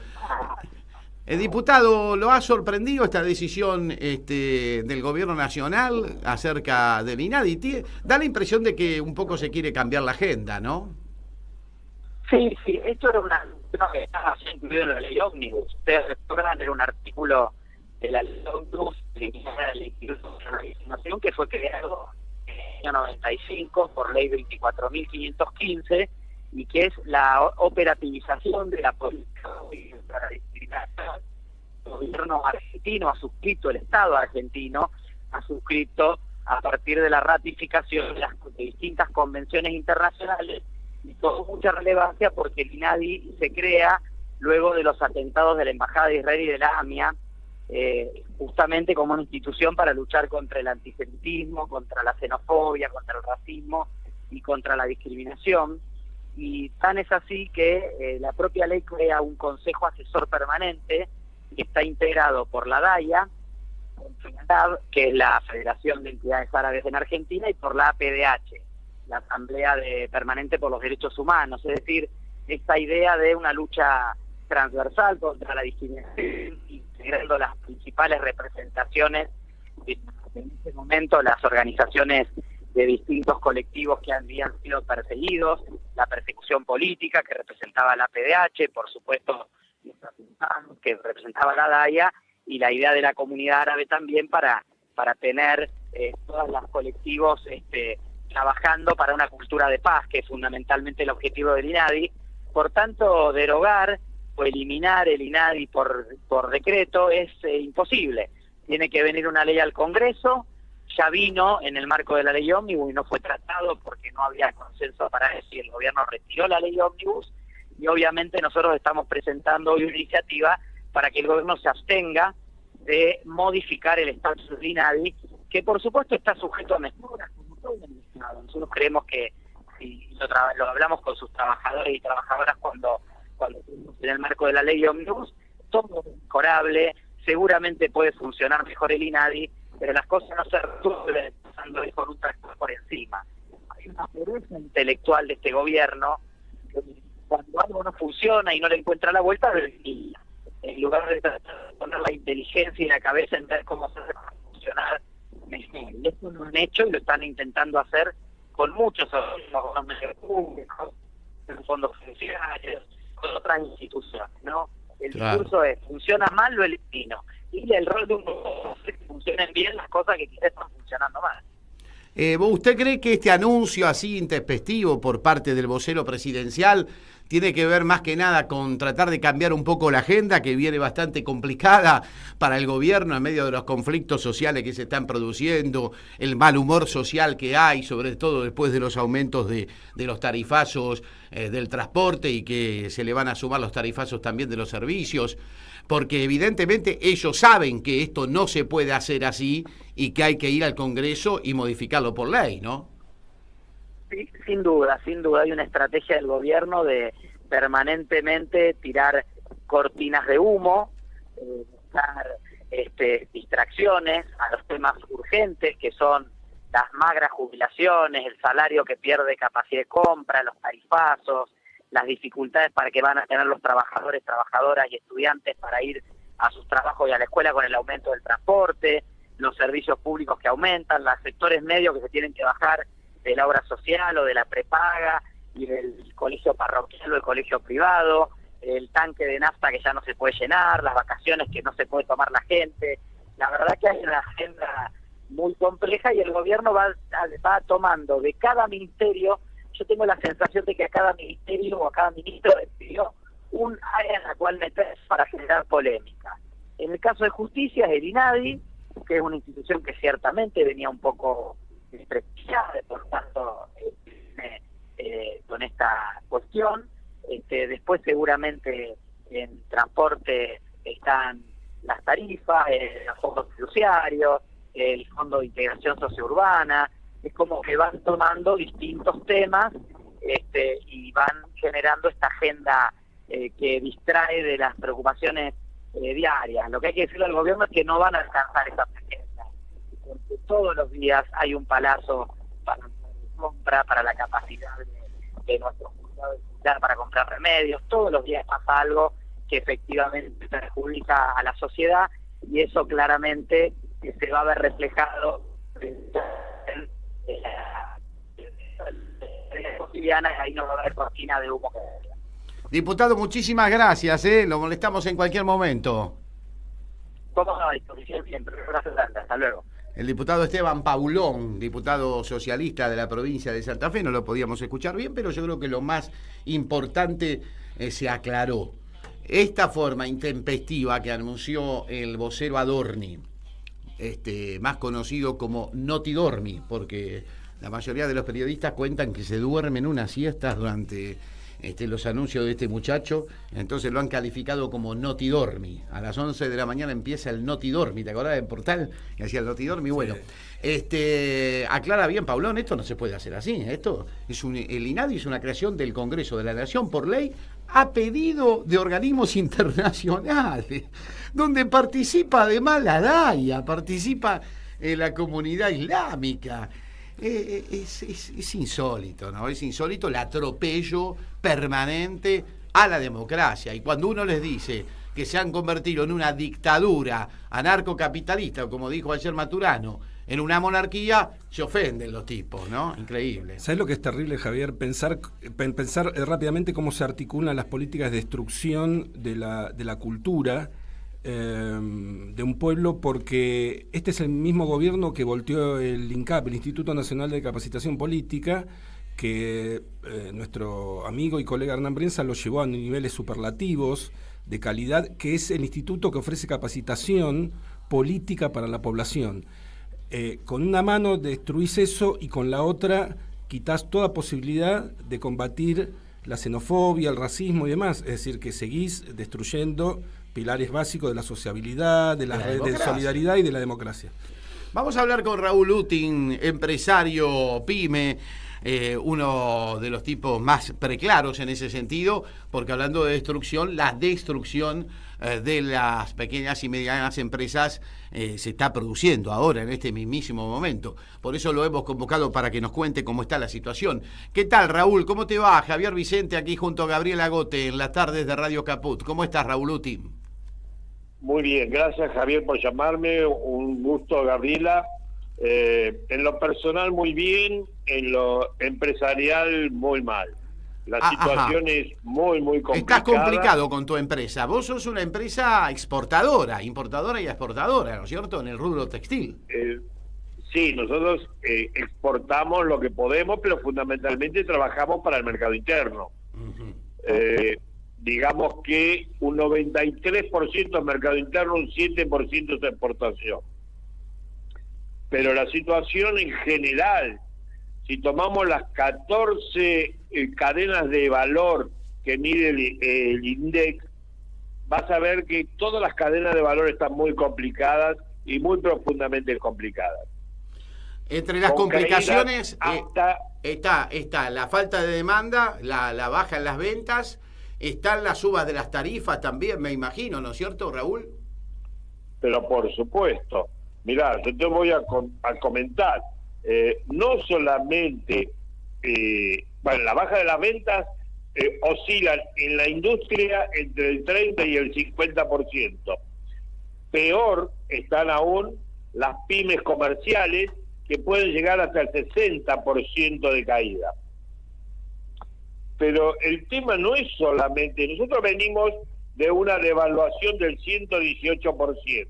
El diputado, ¿lo ha sorprendido esta decisión del gobierno nacional acerca del INADI? Da la impresión de que un poco se quiere cambiar la agenda, ¿no? Sí, esto era No, que estaba incluido en la ley ómnibus. Ustedes recuerdan, era un artículo de la ley ómnibus del Instituto de la Legislación que fue creado en el año 95 por ley 24.515 y que es la operativización de la política para la discriminación. El gobierno argentino ha suscrito, el Estado argentino ha suscrito a partir de la ratificación de distintas convenciones internacionales, y tuvo mucha relevancia porque el INADI se crea luego de los atentados de la Embajada de Israel y de la AMIA, justamente como una institución para luchar contra el antisemitismo, contra la xenofobia, contra el racismo y contra la discriminación. Y tan es así que la propia ley crea un consejo asesor permanente que está integrado por la DAIA, que es la Federación de Entidades Árabes en Argentina, y por la APDH, la Asamblea Permanente por los Derechos Humanos. Es decir, esta idea de una lucha transversal contra la discriminación, integrando las principales representaciones en este momento, las organizaciones de distintos colectivos que habían sido perseguidos, la persecución política que representaba la APDH, por supuesto que representaba la DAIA, y la idea de la comunidad árabe también para tener todos los colectivos trabajando para una cultura de paz, que es fundamentalmente el objetivo del INADI. Por tanto, derogar o eliminar el INADI por decreto es imposible. Tiene que venir una ley al Congreso, ya vino en el marco de la ley ómnibus y no fue tratado porque no había consenso para eso y el gobierno retiró la ley ómnibus, y obviamente nosotros estamos presentando hoy una iniciativa para que el gobierno se abstenga de modificar el estatus del INADI, que por supuesto está sujeto a mejoras, como todo en el Estado. Nosotros creemos que, y lo hablamos con sus trabajadores y trabajadoras cuando en el marco de la ley ómnibus, todo es mejorable, seguramente puede funcionar mejor el INADI, pero las cosas no se resuelven pasando con un tractor por encima. Hay una pereza intelectual de este gobierno, que cuando algo no funciona y no le encuentra la vuelta, en lugar de poner la inteligencia y la cabeza en ver cómo hacer para funcionar mejor. Y esto lo han hecho y lo están intentando hacer con muchos los medios públicos, con fondos fiduciarios, con otras instituciones, ¿no? El discurso es, funciona mal, lo elimino. Y el rol de un gobierno es que funcionen bien las cosas que quizás están funcionando mal. ¿Usted cree que este anuncio así intempestivo por parte del vocero presidencial tiene que ver más que nada con tratar de cambiar un poco la agenda, que viene bastante complicada para el gobierno en medio de los conflictos sociales que se están produciendo, el mal humor social que hay, sobre todo después de los aumentos de los tarifazos del transporte, y que se le van a sumar los tarifazos también de los servicios? Porque evidentemente ellos saben que esto no se puede hacer así y que hay que ir al Congreso y modificarlo por ley, ¿no? Sí, sin duda hay una estrategia del gobierno de permanentemente tirar cortinas de humo, buscar distracciones a los temas urgentes, que son las magras jubilaciones, el salario que pierde capacidad de compra, los tarifazos, las dificultades para que van a tener los trabajadores, trabajadoras y estudiantes para ir a sus trabajos y a la escuela con el aumento del transporte, los servicios públicos que aumentan, los sectores medios que se tienen que bajar de la obra social o de la prepaga y del colegio parroquial o el colegio privado, el tanque de nafta que ya no se puede llenar, las vacaciones que no se puede tomar la gente. La verdad que hay una agenda muy compleja y el gobierno va tomando de cada ministerio. Yo tengo la sensación de que a cada ministerio o a cada ministro le pidió un área en la cual meterse para generar polémica. En el caso de justicia es el INADI, que es una institución que ciertamente venía un poco desprestigiada, por tanto, con esta cuestión. Después seguramente en transporte están las tarifas, los fondos fiduciarios, el Fondo de Integración Sociourbana. Es como que van tomando distintos temas y van generando esta agenda que distrae de las preocupaciones diarias. Lo que hay que decirle al gobierno es que no van a alcanzar esa agenda, porque todos los días hay un palazo para compra, para la capacidad de nuestros juzgados para comprar remedios. Todos los días pasa algo que efectivamente perjudica a la sociedad, y eso claramente se va a ver reflejado en la cotidiana, y ahí no va a haber cortina de humo. Diputado, muchísimas gracias, lo molestamos en cualquier momento. Todos a disposición siempre. Un abrazo grande. Hasta luego. El diputado Esteban Paulón, diputado socialista de la provincia de Santa Fe, no lo podíamos escuchar bien, pero yo creo que lo más importante se aclaró. Esta forma intempestiva que anunció el vocero Adorni, más conocido como Notidormi, porque la mayoría de los periodistas cuentan que se duermen unas siestas durante los anuncios de este muchacho, entonces lo han calificado como Notidormi. A las 11 de la mañana empieza el Notidormi, ¿te acordás del portal que hacía el Notidormi? Bueno, aclara bien, Paulón, esto no se puede hacer así. Esto es el INADI es una creación del Congreso de la Nación por ley a pedido de organismos internacionales, donde participa además la DAIA, participa la comunidad islámica. Es insólito, ¿no? Es insólito el atropello permanente a la democracia. Y cuando uno les dice que se han convertido en una dictadura anarcocapitalista, o como dijo ayer Maturano, en una monarquía, se ofenden los tipos, ¿no? Increíble. ¿Sabes lo que es terrible, Javier? Pensar rápidamente cómo se articulan las políticas de destrucción de la cultura de un pueblo, porque este es el mismo gobierno que volteó el INCAP, el Instituto Nacional de Capacitación Política, que nuestro amigo y colega Hernán Brienza lo llevó a niveles superlativos de calidad, que es el instituto que ofrece capacitación política para la población. Con una mano destruís eso y con la otra quitas toda posibilidad de combatir la xenofobia, el racismo y demás. Es decir, que seguís destruyendo pilares básicos de la sociabilidad, de la red de solidaridad y de la democracia. Vamos a hablar con Raúl Utin, empresario PYME, uno de los tipos más preclaros en ese sentido, porque hablando de destrucción, la destrucción de las pequeñas y medianas empresas se está produciendo ahora, en este mismísimo momento. Por eso lo hemos convocado para que nos cuente cómo está la situación. ¿Qué tal, Raúl? ¿Cómo te va? Javier Vicente aquí junto a Gabriel Agote en las tardes de Radio Caput. ¿Cómo estás, Raúl Utin? Muy bien, gracias Javier por llamarme, un gusto Gabriela. En lo personal muy bien, en lo empresarial muy mal. La situación es muy complicada. Estás complicado con tu empresa. Vos sos una empresa importadora y exportadora, ¿no es cierto? En el rubro textil. Sí, nosotros exportamos lo que podemos, pero fundamentalmente trabajamos para el mercado interno. Digamos que un 93% es mercado interno, un 7% es exportación. Pero la situación en general, si tomamos las 14 cadenas de valor que mide el INDEC, vas a ver que todas las cadenas de valor están muy complicadas y muy profundamente complicadas. Entre las complicaciones está la falta de demanda, la baja en las ventas, están las subas de las tarifas también, me imagino, ¿no es cierto, Raúl? Pero por supuesto. Mirá, yo te voy a comentar, no solamente, la baja de las ventas oscilan en la industria entre el 30 y el 50%. Peor están aún las pymes comerciales, que pueden llegar hasta el 60% de caída. Pero el tema no es solamente, nosotros venimos de una devaluación del 118%.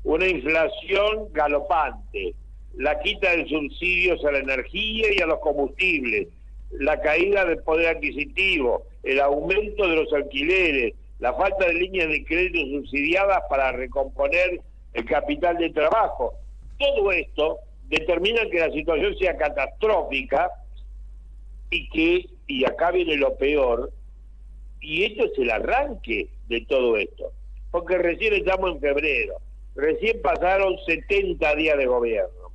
Una inflación galopante, la quita de subsidios a la energía y a los combustibles, la caída del poder adquisitivo, el aumento de los alquileres, la falta de líneas de crédito subsidiadas para recomponer el capital de trabajo. Todo esto determina que la situación sea catastrófica y acá viene lo peor, y esto es el arranque de todo esto, porque recién estamos en febrero. Recién pasaron 70 días de gobierno.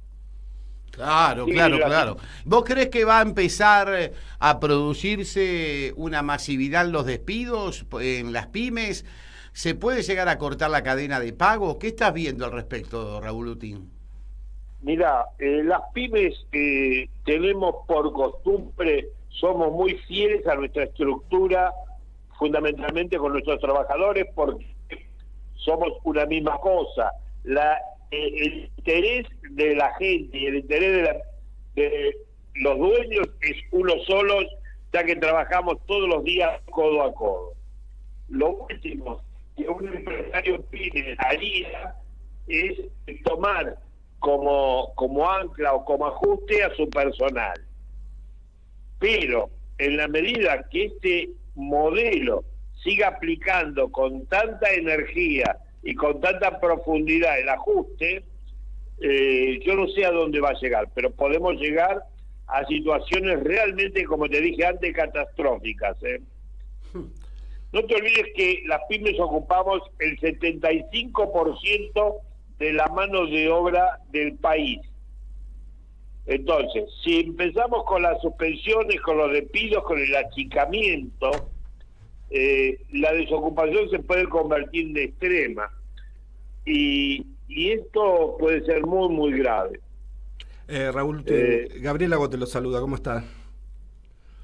Claro. ¿Vos crees que va a empezar a producirse una masividad en los despidos en las pymes? ¿Se puede llegar a cortar la cadena de pago? ¿Qué estás viendo al respecto, Raúl Utin? Mirá, las pymes tenemos por costumbre, somos muy fieles a nuestra estructura, fundamentalmente con nuestros trabajadores, porque somos una misma cosa. El interés de la gente y el interés de los dueños es uno solo, ya que trabajamos todos los días codo a codo. Lo último que un empresario pyme haría es tomar como ancla o como ajuste a su personal. Pero en la medida que este modelo siga aplicando con tanta energía y con tanta profundidad el ajuste, yo no sé a dónde va a llegar, pero podemos llegar a situaciones realmente, como te dije antes, catastróficas. No te olvides que las pymes ocupamos el 75% de la mano de obra del país. Entonces, si empezamos con las suspensiones, con los despidos, con el achicamiento, la desocupación se puede convertir en extrema. Y esto puede ser muy, muy grave. Raúl, Gabriel Lago te lo saluda, ¿cómo está?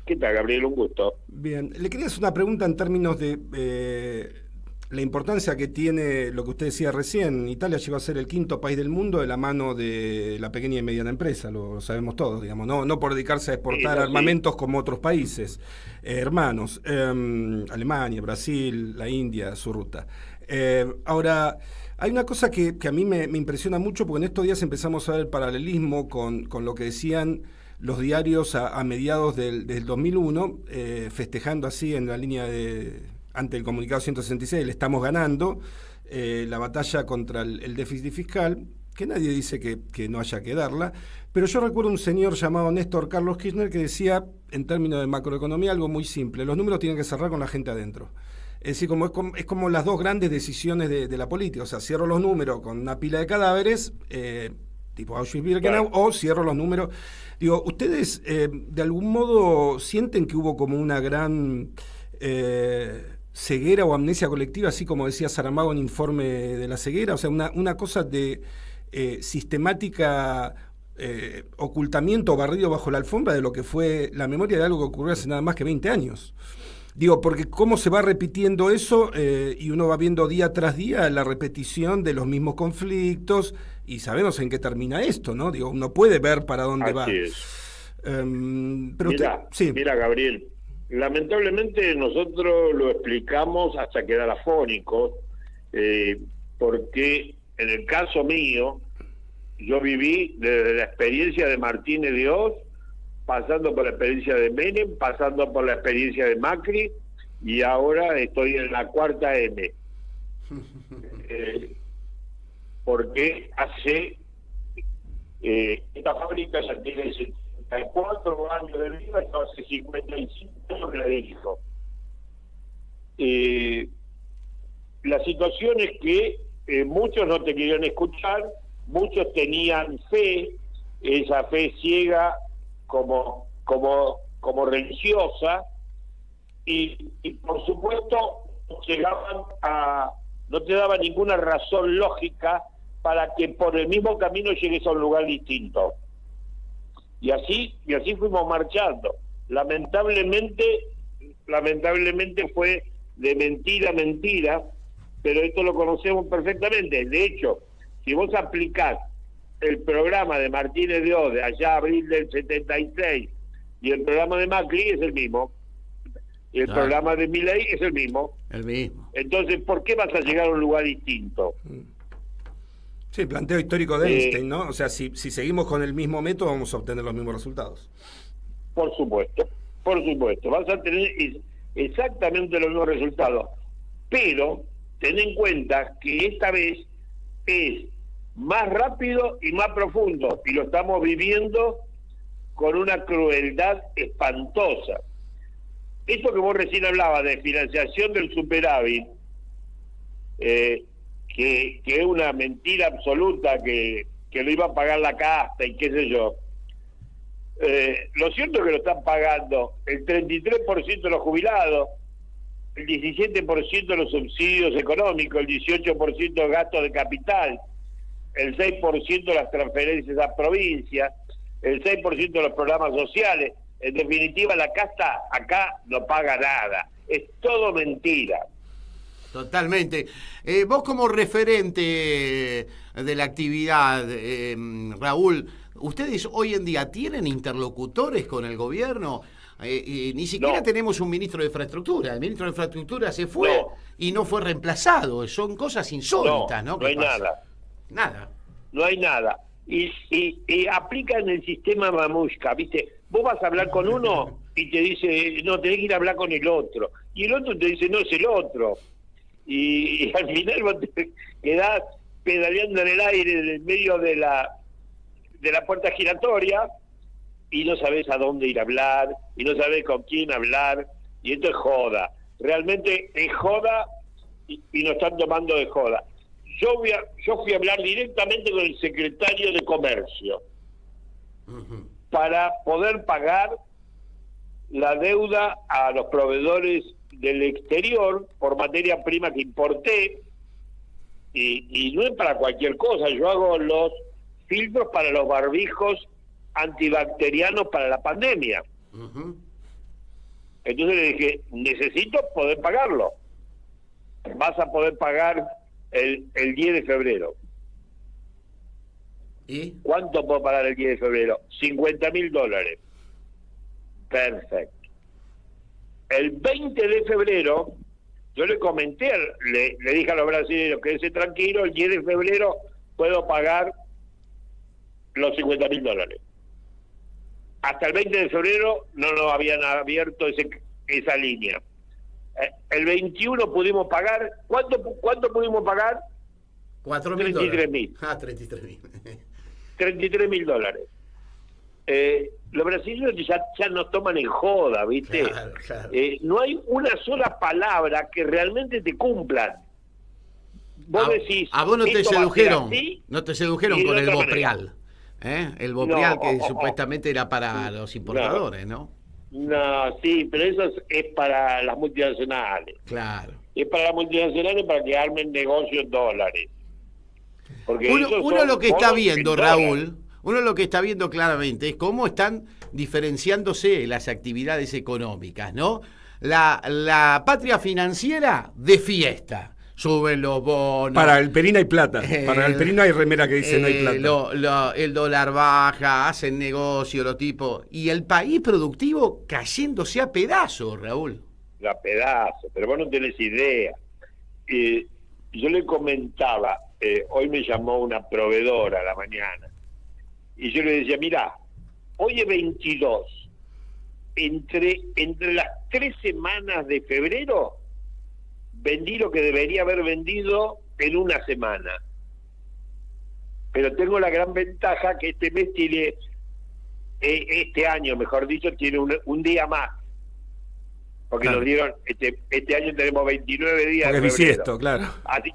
¿Qué tal, Gabriel? Un gusto. Bien, le quería hacer una pregunta en términos de la importancia que tiene lo que usted decía recién. Italia llegó a ser el 5º país del mundo de la mano de la pequeña y mediana empresa, lo sabemos todos, digamos, no por dedicarse a exportar armamentos como otros países hermanos, Alemania, Brasil, la India, su ruta. Ahora, hay una cosa que a mí me impresiona mucho, porque en estos días empezamos a ver el paralelismo con lo que decían los diarios a mediados del 2001, festejando así en la línea ante el comunicado 166, le estamos ganando la batalla contra el déficit fiscal, que nadie dice que no haya que darla, pero yo recuerdo un señor llamado Néstor Carlos Kirchner que decía, en términos de macroeconomía, algo muy simple: los números tienen que cerrar con la gente adentro. Es decir, es como las dos grandes decisiones de la política. O sea, cierro los números con una pila de cadáveres, tipo Auschwitz-Birkenau, o cierro los números. Digo, ¿ustedes de algún modo sienten que hubo como una gran ceguera o amnesia colectiva, así como decía Saramago en Informe de la ceguera? O sea, una cosa de sistemática ocultamiento o barrido bajo la alfombra de lo que fue la memoria de algo que ocurrió hace nada más que 20 años. Digo, porque cómo se va repitiendo eso y uno va viendo día tras día la repetición de los mismos conflictos y sabemos en qué termina esto, ¿no? Digo, uno puede ver para dónde va. Así es. Pero mira, Gabriel, lamentablemente nosotros lo explicamos hasta quedar afónicos, porque en el caso mío, yo viví desde la experiencia de Martínez de Oz, pasando por la experiencia de Menem, pasando por la experiencia de Macri, y ahora estoy en la cuarta M. Porque esta fábrica ya tiene 74 años de vida, y hace 55 años que la dirijo. La situación es que muchos no te querían escuchar, muchos tenían fe, esa fe ciega como religiosa, y por supuesto no te daban ninguna razón lógica para que por el mismo camino llegues a un lugar distinto. Y así fuimos marchando. Lamentablemente fue de mentira a mentira, pero esto lo conocemos perfectamente. De hecho, si vos aplicás el programa de Martínez de Oz de allá abril del 76 y el programa de Macri es el mismo, y el programa de Milei es el mismo. Entonces, ¿por qué vas a llegar a un lugar distinto? Sí, planteo histórico de Einstein, ¿no? O sea, si seguimos con el mismo método vamos a obtener los mismos resultados. Por supuesto. Vas a tener exactamente los mismos resultados. Pero ten en cuenta que esta vez es más rápido y más profundo, y lo estamos viviendo con una crueldad espantosa. Esto que vos recién hablabas de financiación del superávit, que es una mentira absoluta, que lo iba a pagar la casta y qué sé yo. Lo cierto es que lo están pagando el 33% de los jubilados, el 17% de los subsidios económicos, el 18% de gastos de capital, el 6% de las transferencias a provincias, el 6% de los programas sociales. En definitiva, la casta acá no paga nada. Es todo mentira. Totalmente. Vos como referente de la actividad, Raúl, ¿ustedes hoy en día tienen interlocutores con el gobierno? Ni siquiera tenemos un ministro de infraestructura. El ministro de infraestructura se fue y no fue reemplazado. Son cosas insólitas, ¿no? No hay nada. Nada. No hay nada. Y aplican el sistema mamushka, ¿viste? Vos vas a hablar con uno y te dice, no, tenés que ir a hablar con el otro. Y el otro te dice, no, es el otro. Y al final vos te quedás pedaleando en el aire en medio de la puerta giratoria y no sabés a dónde ir a hablar, y no sabés con quién hablar, y esto es joda. Realmente es joda y nos están tomando de joda. Yo fui a hablar directamente con el secretario de Comercio para poder pagar la deuda a los proveedores del exterior por materia prima que importé, y no es para cualquier cosa. Yo hago los filtros para los barbijos antibacterianos para la pandemia. Entonces le dije, necesito poder pagarlo. Vas a poder pagar el 10 de febrero. ¿Y cuánto puedo pagar el 10 de febrero? $50.000. Perfecto. El 20 de febrero, yo le comenté, le dije a los brasileños, quédense tranquilos, el 10 de febrero puedo pagar los $50.000. Hasta el 20 de febrero no nos habían abierto esa línea. El 21 pudimos pagar. ¿Cuánto pudimos pagar? $4.000. 33.000. Ah, 33.000. $33.000. Los brasileños ya nos toman en joda, ¿viste? Claro, claro. No hay una sola palabra que realmente te cumplan. Vos decís... ¿A vos no te sedujeron? Así, ¿No te sedujeron con el Bopreal? El Bopreal que supuestamente era para los importadores, ¿no? No, sí, pero eso es para las multinacionales. Claro. Es para las multinacionales para que armen negocios en dólares. Porque uno lo que está viendo, Raúl, uno lo que está viendo claramente es cómo están diferenciándose las actividades económicas, ¿no? La patria financiera de fiesta. Suben los bonos. Para el Perín hay plata. Para el Perín hay remera que dice no hay plata. El dólar baja, hacen negocio los tipos. Y el país productivo cayéndose a pedazos, Raúl. A pedazos, pero vos no tenés idea. Yo le comentaba, hoy me llamó una proveedora a la mañana, y yo le decía, mirá, hoy es 22. Entre las 3 semanas de febrero, vendí lo que debería haber vendido en una semana. Pero tengo la gran ventaja que este mes tiene, este año, mejor dicho, tiene un día más. Porque nos dieron, este año tenemos 29 días. Porque es bisiesto, claro. Así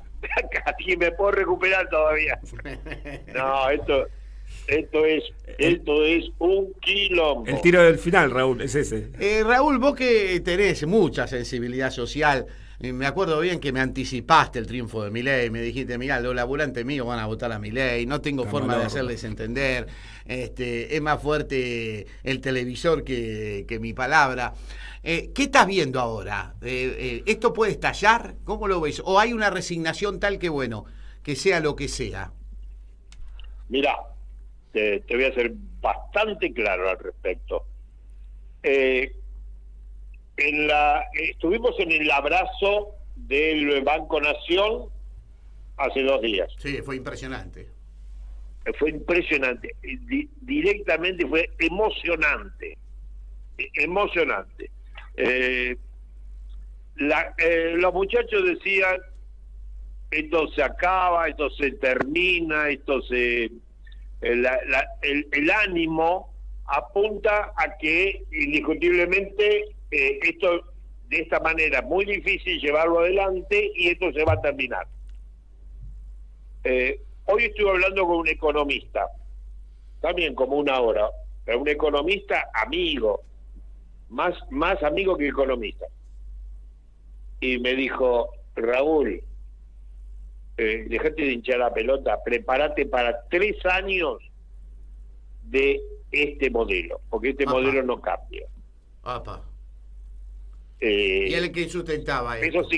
que me puedo recuperar todavía. No, esto es un quilombo. El tiro del final, Raúl, es ese. Raúl, vos que tenés mucha sensibilidad social, me acuerdo bien que me anticipaste el triunfo de Milei, me dijiste, mirá, los laburantes míos van a votar a Milei, no tengo forma de hacerles entender, es más fuerte el televisor que mi palabra. ¿Qué estás viendo ahora? ¿Esto puede estallar? ¿Cómo lo ves? ¿O hay una resignación tal que, bueno, que sea lo que sea? Mirá, te voy a ser bastante claro al respecto. Estuvimos en el abrazo del Banco Nación hace 2 días. Sí, fue impresionante. Fue impresionante. Directamente fue emocionante. Emocionante. Los muchachos decían, esto se acaba, esto se termina, el ánimo apunta a que indiscutiblemente esto de esta manera muy difícil llevarlo adelante y esto se va a terminar. Hoy estuve hablando con un economista, también como 1 hora, pero un economista amigo, más amigo que economista, y me dijo, Raúl, dejate de hinchar la pelota, prepárate para 3 años de este modelo, porque este modelo no cambia. ¿Y él que sustentaba esto? Eso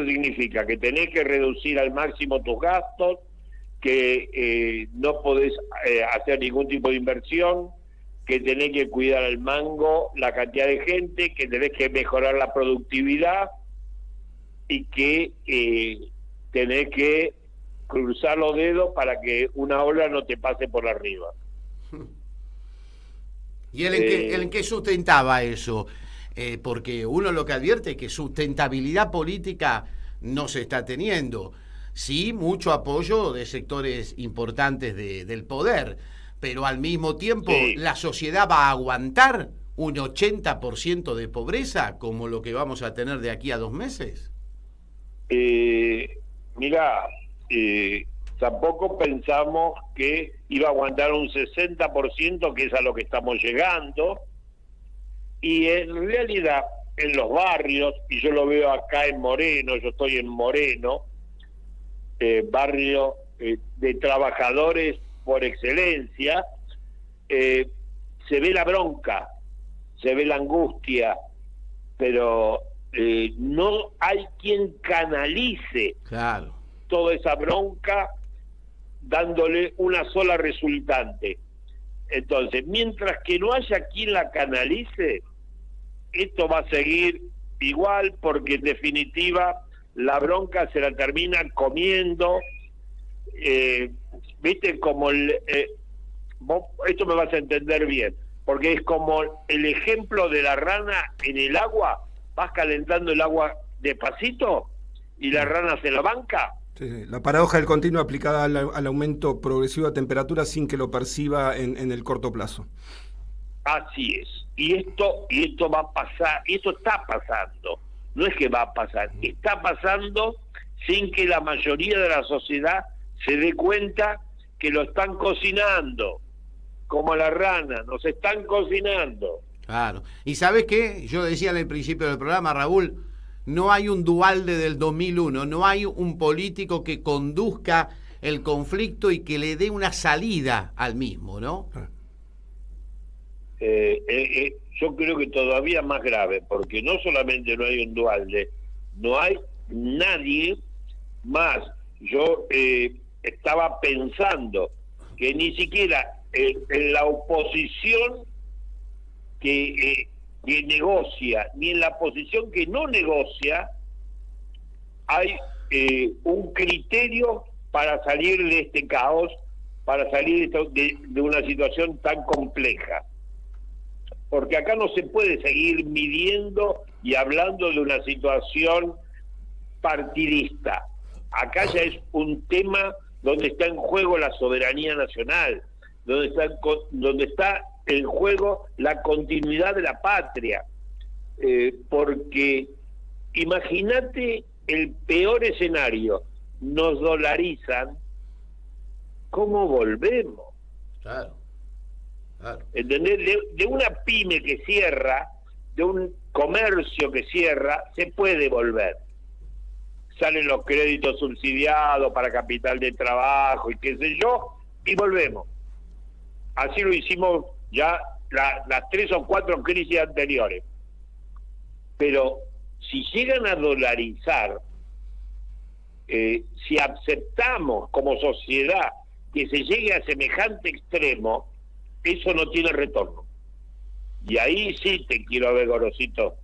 significa que tenés que reducir al máximo tus gastos, que no podés hacer ningún tipo de inversión, que tenés que cuidar el mango, la cantidad de gente, que tenés que mejorar la productividad y que tenés que cruzar los dedos para que una ola no te pase por arriba. ¿Y él en qué sustentaba eso? Porque uno lo que advierte es que sustentabilidad política no se está teniendo. Sí, mucho apoyo de sectores importantes del poder, pero al mismo tiempo, sí, ¿la sociedad va a aguantar un 80% de pobreza como lo que vamos a tener de aquí a 2 meses? Mirá, tampoco pensamos que iba a aguantar un 60%, que es a lo que estamos llegando, y en realidad en los barrios, y yo lo veo acá en Moreno, yo estoy en Moreno, barrio de trabajadores por excelencia, se ve la bronca, se ve la angustia, pero no hay quien canalice toda esa bronca dándole una sola resultante. Entonces, mientras que no haya quien la canalice, esto va a seguir igual, porque en definitiva la bronca se la terminan comiendo. Viste, como esto me vas a entender bien, porque es como el ejemplo de la rana en el agua. Vas calentando el agua despacito y la rana se la banca. Sí, sí. La paradoja del continuo aplicada al aumento progresivo de temperatura sin que lo perciba en el corto plazo. Así es. Y esto va a pasar, y esto está pasando. No es que va a pasar, está pasando sin que la mayoría de la sociedad se dé cuenta que lo están cocinando, como la rana, nos están cocinando. Claro. ¿Y sabes qué? Yo decía en el principio del programa, Raúl, no hay un Duhalde del 2001, no hay un político que conduzca el conflicto y que le dé una salida al mismo, ¿no? Yo creo que todavía más grave, porque no solamente no hay un Duhalde, no hay nadie más. Yo estaba pensando que ni siquiera en la oposición que negocia, ni en la posición que no negocia, hay un criterio para salir de este caos, para salir de una situación tan compleja. Porque acá no se puede seguir midiendo y hablando de una situación partidista. Acá ya es un tema donde está en juego la soberanía nacional, donde está en juego la continuidad de la patria, porque imagínate el peor escenario, nos dolarizan, ¿cómo volvemos? Claro. ¿Entendés? De una pyme que cierra, de un comercio que cierra, se puede volver. Salen los créditos subsidiados para capital de trabajo y qué sé yo, y volvemos. Así lo hicimos ya las 3 o 4 crisis anteriores. Pero si llegan a dolarizar, si aceptamos como sociedad que se llegue a semejante extremo, eso no tiene retorno. Y ahí sí te quiero ver, Gorosito.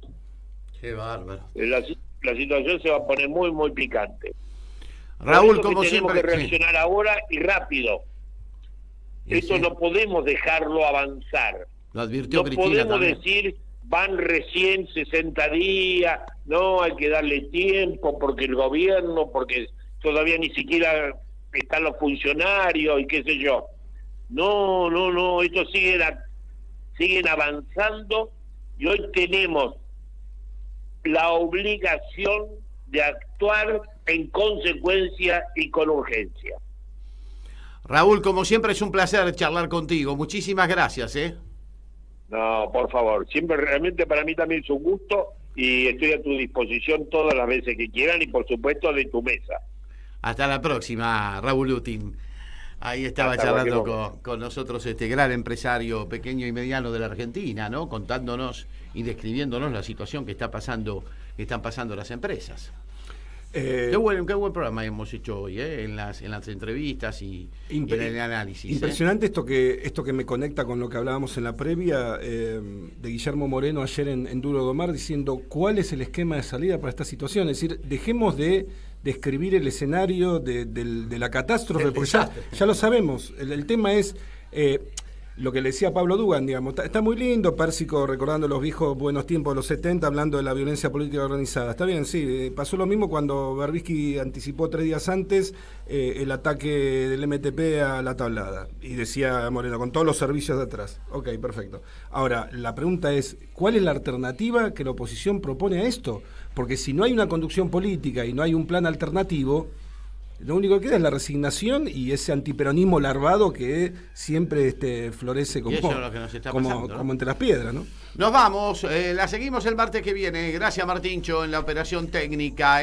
Qué bárbaro. La situación se va a poner muy, muy picante. Raúl, como tenemos siempre, que reaccionar ahora y rápido. Esto no podemos dejarlo avanzar. Lo advirtió no Cristina podemos también. decir, van recién 60 días, no, hay que darle tiempo porque el gobierno, porque todavía ni siquiera están los funcionarios y qué sé yo. No, estos siguen avanzando y hoy tenemos la obligación de actuar en consecuencia y con urgencia. Raúl, como siempre es un placer charlar contigo. Muchísimas gracias, No, por favor, siempre realmente para mí también es un gusto y estoy a tu disposición todas las veces que quieran y por supuesto de tu mesa. Hasta la próxima, Raúl Lutin. Ahí estaba Hasta charlando con nosotros este gran empresario pequeño y mediano de la Argentina, ¿no? Contándonos y describiéndonos la situación que están pasando las empresas. Qué buen programa hemos hecho hoy, en las entrevistas y en el análisis. Impresionante esto que me conecta con lo que hablábamos en la previa de Guillermo Moreno ayer en Duro de Omar, diciendo cuál es el esquema de salida para esta situación. Es decir, dejemos de describir el escenario de la catástrofe, porque ya lo sabemos. El tema es... lo que le decía Pablo Dugan, digamos, está muy lindo, Pérsico recordando los viejos buenos tiempos de los 70, hablando de la violencia política organizada. Está bien, sí, pasó lo mismo cuando Berbisky anticipó 3 días antes el ataque del MTP a la Tablada. Y decía Moreno, con todos los servicios de atrás. Ok, perfecto. Ahora, la pregunta es, ¿cuál es la alternativa que la oposición propone a esto? Porque si no hay una conducción política y no hay un plan alternativo, lo único que queda es la resignación y ese antiperonismo larvado que siempre florece como, eso es lo que nos está pasando, ¿no? Como entre las piedras, ¿no? Nos vamos, la seguimos el martes que viene. Gracias, Martincho, en la operación técnica,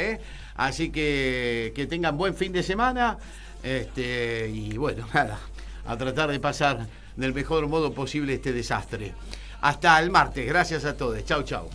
Así que tengan buen fin de semana. Y bueno, nada, a tratar de pasar del mejor modo posible este desastre. Hasta el martes, gracias a todos. Chau, chau.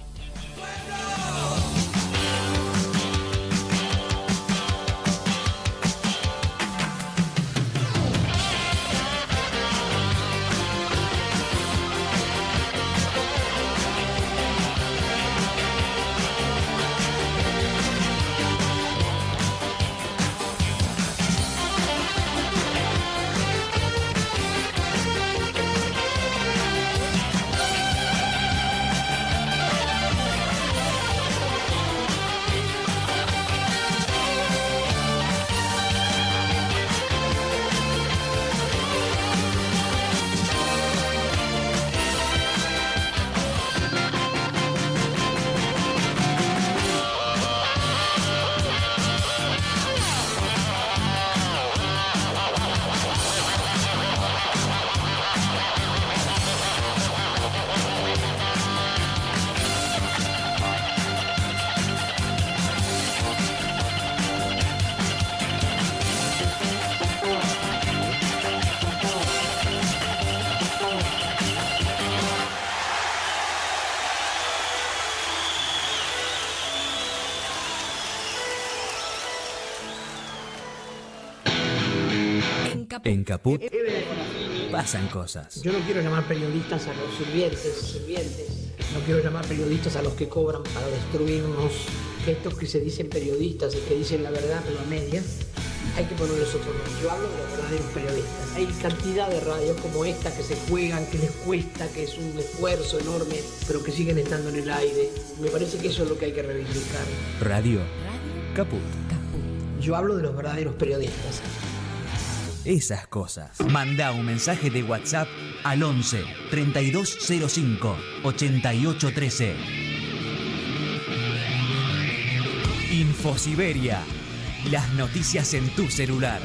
En Caput pasan cosas. Yo no quiero llamar periodistas a los sirvientes. No quiero llamar periodistas a los que cobran para destruirnos. Que estos que se dicen periodistas y que dicen la verdad pero a medias, hay que ponerles otro nombre. Yo hablo de los verdaderos periodistas. Hay cantidad de radios como esta que se juegan, que les cuesta, que es un esfuerzo enorme, pero que siguen estando en el aire. Me parece que eso es lo que hay que reivindicar. Radio Caput. Yo hablo de los verdaderos periodistas. Esas cosas. Manda un mensaje de WhatsApp al 11 3205 8813. Infosiberia. Las noticias en tu celular.